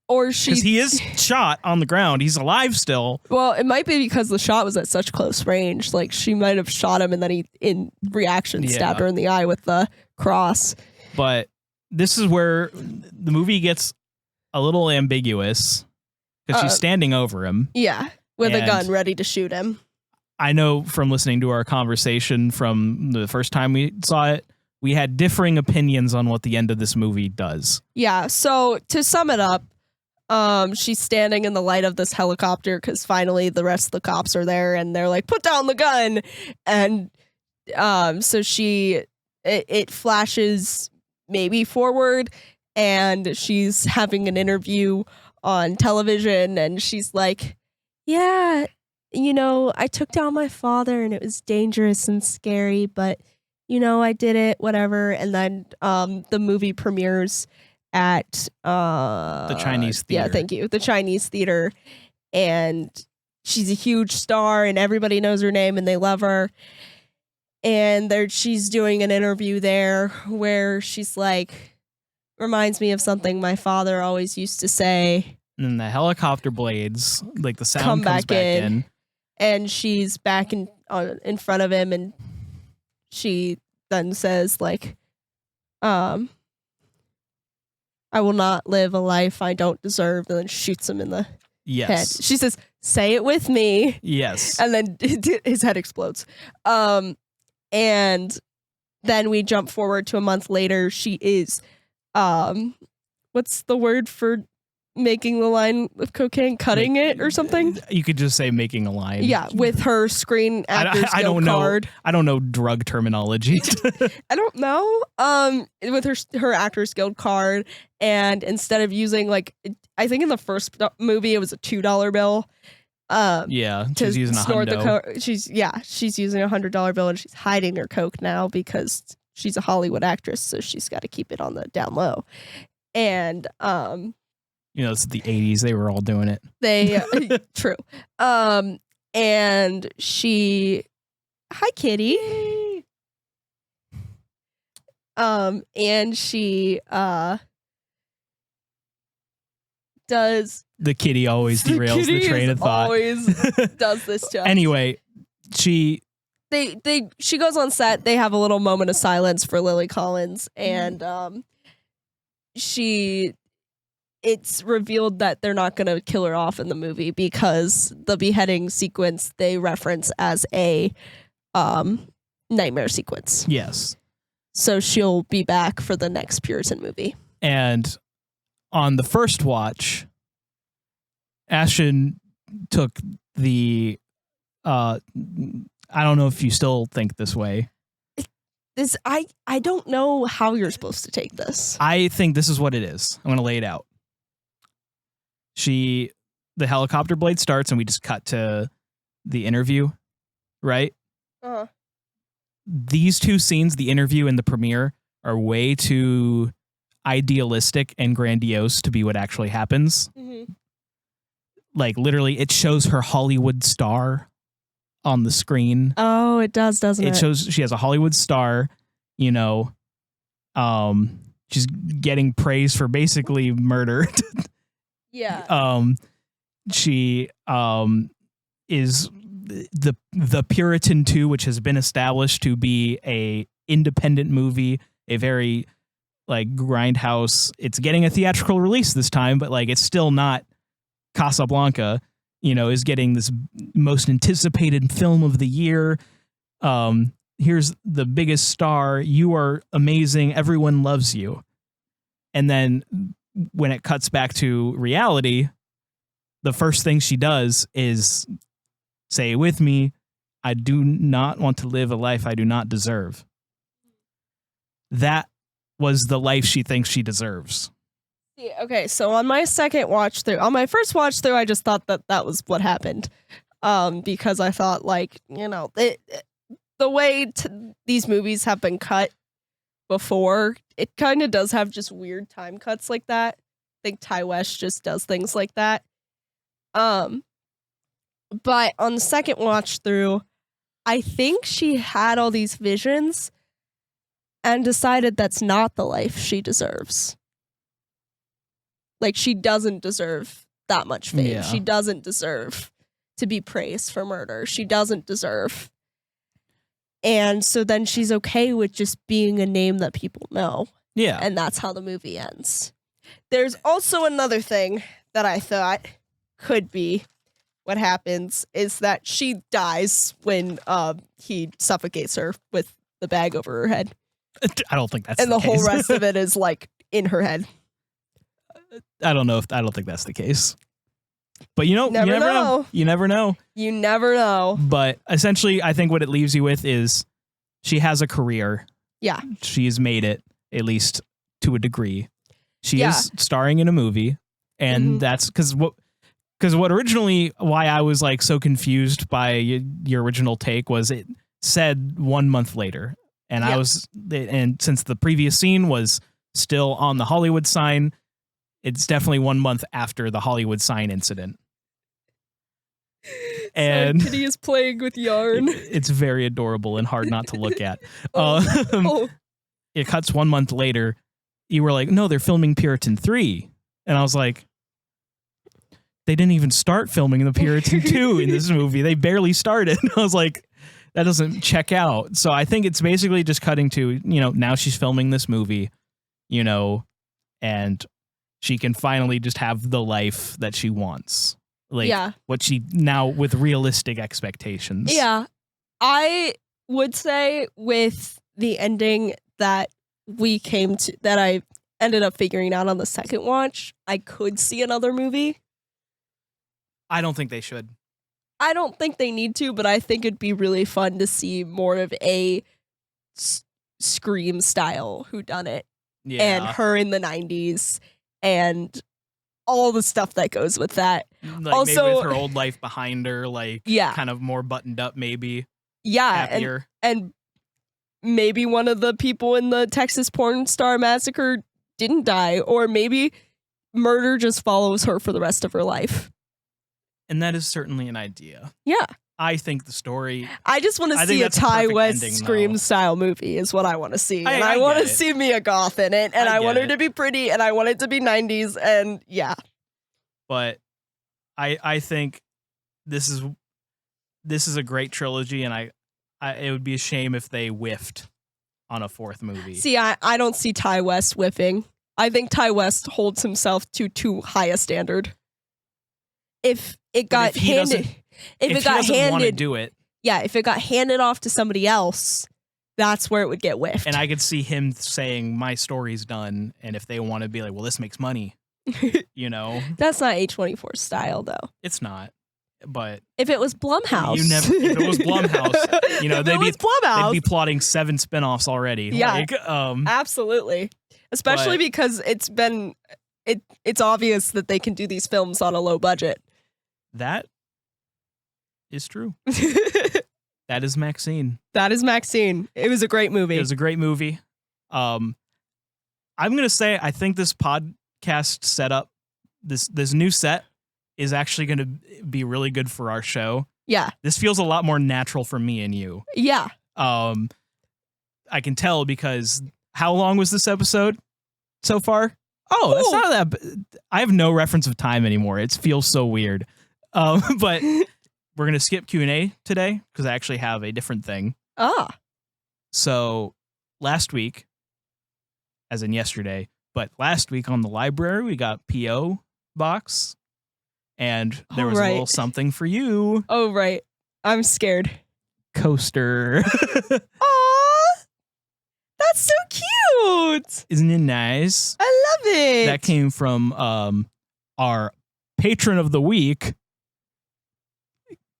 Or because he is shot on the ground. He's alive still. Well, it might be because the shot was at such close range. Like, she might have shot him and then he, in reaction, stabbed her in the eye with the cross. But this is where the movie gets a little ambiguous because she's standing over him. Yeah, with a gun ready to shoot him. I know from listening to our conversation from the first time we saw it, we had differing opinions on what the end of this movie does. Yeah, so to sum it up, she's standing in the light of this helicopter because finally the rest of the cops are there and they're like, put down the gun. And so it flashes maybe forward and she's having an interview on television and she's like, yeah, you know, I took down my father and it was dangerous and scary, but, you know, I did it, whatever. And then the movie premieres at the Chinese theater. Yeah, thank you. The Chinese theater. And she's a huge star and everybody knows her name and they love her. And she's doing an interview there where she's like, reminds me of something my father always used to say. And the helicopter blades, like the sound comes back in. And she's back in front of him and she then says like, I will not live a life I don't deserve, and then shoots him in the head. She says, say it with me. Yes. And then his head explodes. And then we jump forward to a month later. She is, what's the word for making the line of cocaine? Cutting it or something? You could just say making a line. Yeah, with her Screen Actors Guild card. I don't know drug terminology. I don't know. With her Actors Guild card, and instead of using like, I think in the first movie it was a $2 bill. Yeah, she's using she's using $100 bill and she's hiding her coke now because she's a Hollywood actress, so she's got to keep it on the down low. And you know, it's the 80s. They were all doing it. True. And she, hi kitty. And she does. The kitty always derails the train of thought. Always does this to us. Anyway, she goes on set. They have a little moment of silence for Lily Collins, and it's revealed that they're not going to kill her off in the movie because the beheading sequence they reference as a nightmare sequence. Yes. So she'll be back for the next Puritan movie. And on the first watch, Ashton took the I don't know if you still think this way. I don't know how you're supposed to take this. I think this is what it is. I'm going to lay it out. The helicopter blade starts and we just cut to the interview, right? Uh-huh. These two scenes, the interview and the premiere, are way too idealistic and grandiose to be what actually happens. Mm-hmm. Like literally, it shows her Hollywood star on the screen. Oh, it does, doesn't it? It shows she has a Hollywood star, you know, she's getting praise for basically murder. Yeah. She is the Puritan 2, which has been established to be a independent movie, a very like grindhouse. It's getting a theatrical release this time, but like it's still not Casablanca, you know, is getting this most anticipated film of the year. Here's the biggest star. You are amazing. Everyone loves you. And then when it cuts back to reality, the first thing she does is say with me, I do not want to live a life I do not deserve. That was the life she thinks she deserves. Okay, so on my second watch through, on my first watch through, I just thought that was what happened. Because I thought, like, you know, the way these movies have been cut before, it kind of does have just weird time cuts like that. I think Ty West just does things like that. But on the second watch through, I think she had all these visions and decided that's not the life she deserves. Like, she doesn't deserve that much fame. Yeah. She doesn't deserve to be praised for murder. She doesn't deserve. And so then she's okay with just being a name that people know. Yeah. And that's how the movie ends. There's also another thing that I thought could be what happens is that she dies when he suffocates her with the bag over her head. I don't think that's and the the case. whole rest of it is like in her head. I don't think that's the case. But you know, Never you never know. know. You never know. You never know. But essentially, I think what it leaves you with is she has a career. Yeah. She has made it, at least to a degree. She Yeah. is starring in a movie. And Mhm. that's because what originally, why I was like so confused by your original take was it said 1 month later. And Yeah. and since the previous scene was still on the Hollywood sign, it's definitely 1 month after the Hollywood sign incident. And so Kitty is playing with yarn. it's very adorable and hard not to look at. Oh. It cuts 1 month later. You were like, no, they're filming Puritan 3. And I was like, they didn't even start filming the Puritan 2 in this movie. They barely started. I was like, that doesn't check out. So I think it's basically just cutting to, you know, now she's filming this movie, you know, and she can finally just have the life that she wants. Like Yeah. what she now with realistic expectations. Yeah. I would say with the ending that we came to, that I ended up figuring out on the second watch, I could see another movie. I don't think they should. I don't think they need to, but I think it'd be really fun to see more of a Scream style whodunit. Yeah. And her in the 90s and all the stuff that goes with that. Like also, maybe with her old life behind her, like Yeah. kind of more buttoned up, maybe Yeah. happier. And maybe one of the people in the Texas porn star massacre didn't die, or maybe murder just follows her for the rest of her life. And that is certainly an idea. Yeah. I think the story. I just want to I think see a that's a Ty perfect West ending, Scream though. style movie is what I want to see. And I I want get to it. see Mia Goth in it, and I I want get her it. to be pretty, and I want it to be 90s, and yeah. But I think this is a great trilogy, and I it would be a shame if they whiffed on a fourth movie. See, I don't see Ty West whiffing. I think Ty West holds himself to too high a standard. If it got if he handed, doesn't- if he it got doesn't want to handed, do it, yeah, if it got handed off to somebody else, that's where it would get whiffed. and I could see him saying my story's done, and if they want to be like, well, this makes money, you know, That's not A24 style, though. it's not. But If it was Blumhouse, if it was Blumhouse, you know, if they'd it was Blumhouse, be plotting 7 spinoffs already. Yeah. Like, absolutely. Especially But- because it's obvious that they can do these films on a low budget. that is true. That is Maxine. That is Maxine. It was a great movie. It was a great movie. I'm gonna say I think this podcast setup, this new set, is actually gonna be really good for our show. Yeah. This feels a lot more natural for me and you. Yeah. I can tell because how long was this episode so far? Oh, that's not that. I have no reference of time anymore. It feels so weird. But we're gonna skip Q&A today because I actually have a different thing. So last week, as in yesterday, but last week on the library we got PO box, and there was a little something for you. Oh right, I'm scared. Coaster. Aw, that's so cute. Isn't it nice? I love it. That came from our patron of the week,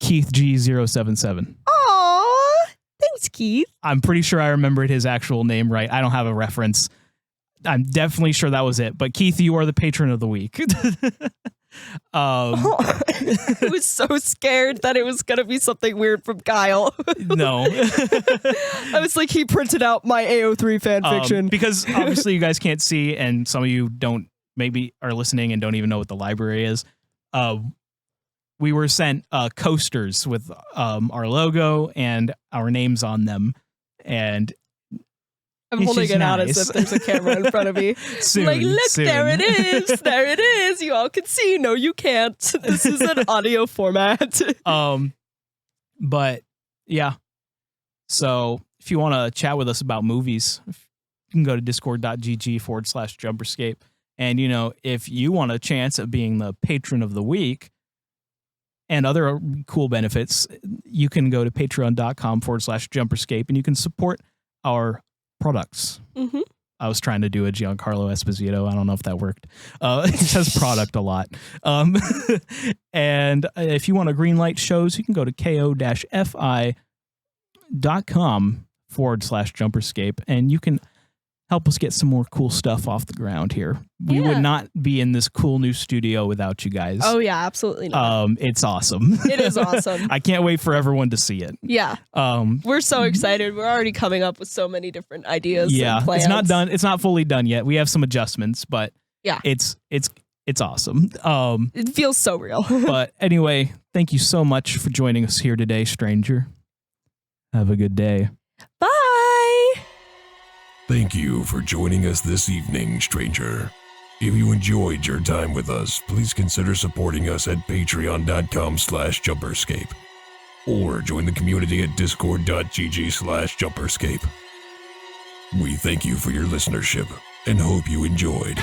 Keith G077. Aw, thanks, Keith. I'm pretty sure I remembered his actual name right. I don't have a reference. I'm definitely sure that was it. But Keith, you are the patron of the week. I was so scared that it was going to be something weird from Kyle. No. I was like, he printed out my AO3 fan fiction. Because obviously you guys can't see, and some of you don't, maybe are listening and don't even know what the library is. We were sent coasters with our logo and our names on them. And I'm holding it out as if there's a camera in front of me. Soon, like, look, soon. there it is. There it is. You all can see. No, you can't. This is an audio format. But yeah. So if you want to chat with us about movies, you can go to discord.gg/Jumperscape. And, you know, if you want a chance at being the patron of the week and other cool benefits, you can go to patreon.com/Jumperscape and you can support our products. Mm-hmm. I was trying to do a Giancarlo Esposito. I don't know if that worked. It says product a lot. And if you want to greenlight shows, you can go to ko-fi.com/Jumperscape and you can help us get some more cool stuff off the ground here. We would not be in this cool new studio without you guys. Oh yeah, absolutely not. It's awesome. It is awesome. I can't wait for everyone to see it. Yeah. We're so excited. We're already coming up with so many different ideas. Yeah, and plans. it's not done. It's not fully done yet. We have some adjustments, but yeah, it's awesome. It feels so real. But anyway, thank you so much for joining us here today, stranger. Have a good day. Bye. Thank you for joining us this evening, stranger. If you enjoyed your time with us, please consider supporting us at patreon.com/Jumperscape or join the community at discord.gg/Jumperscape. We thank you for your listenership and hope you enjoyed.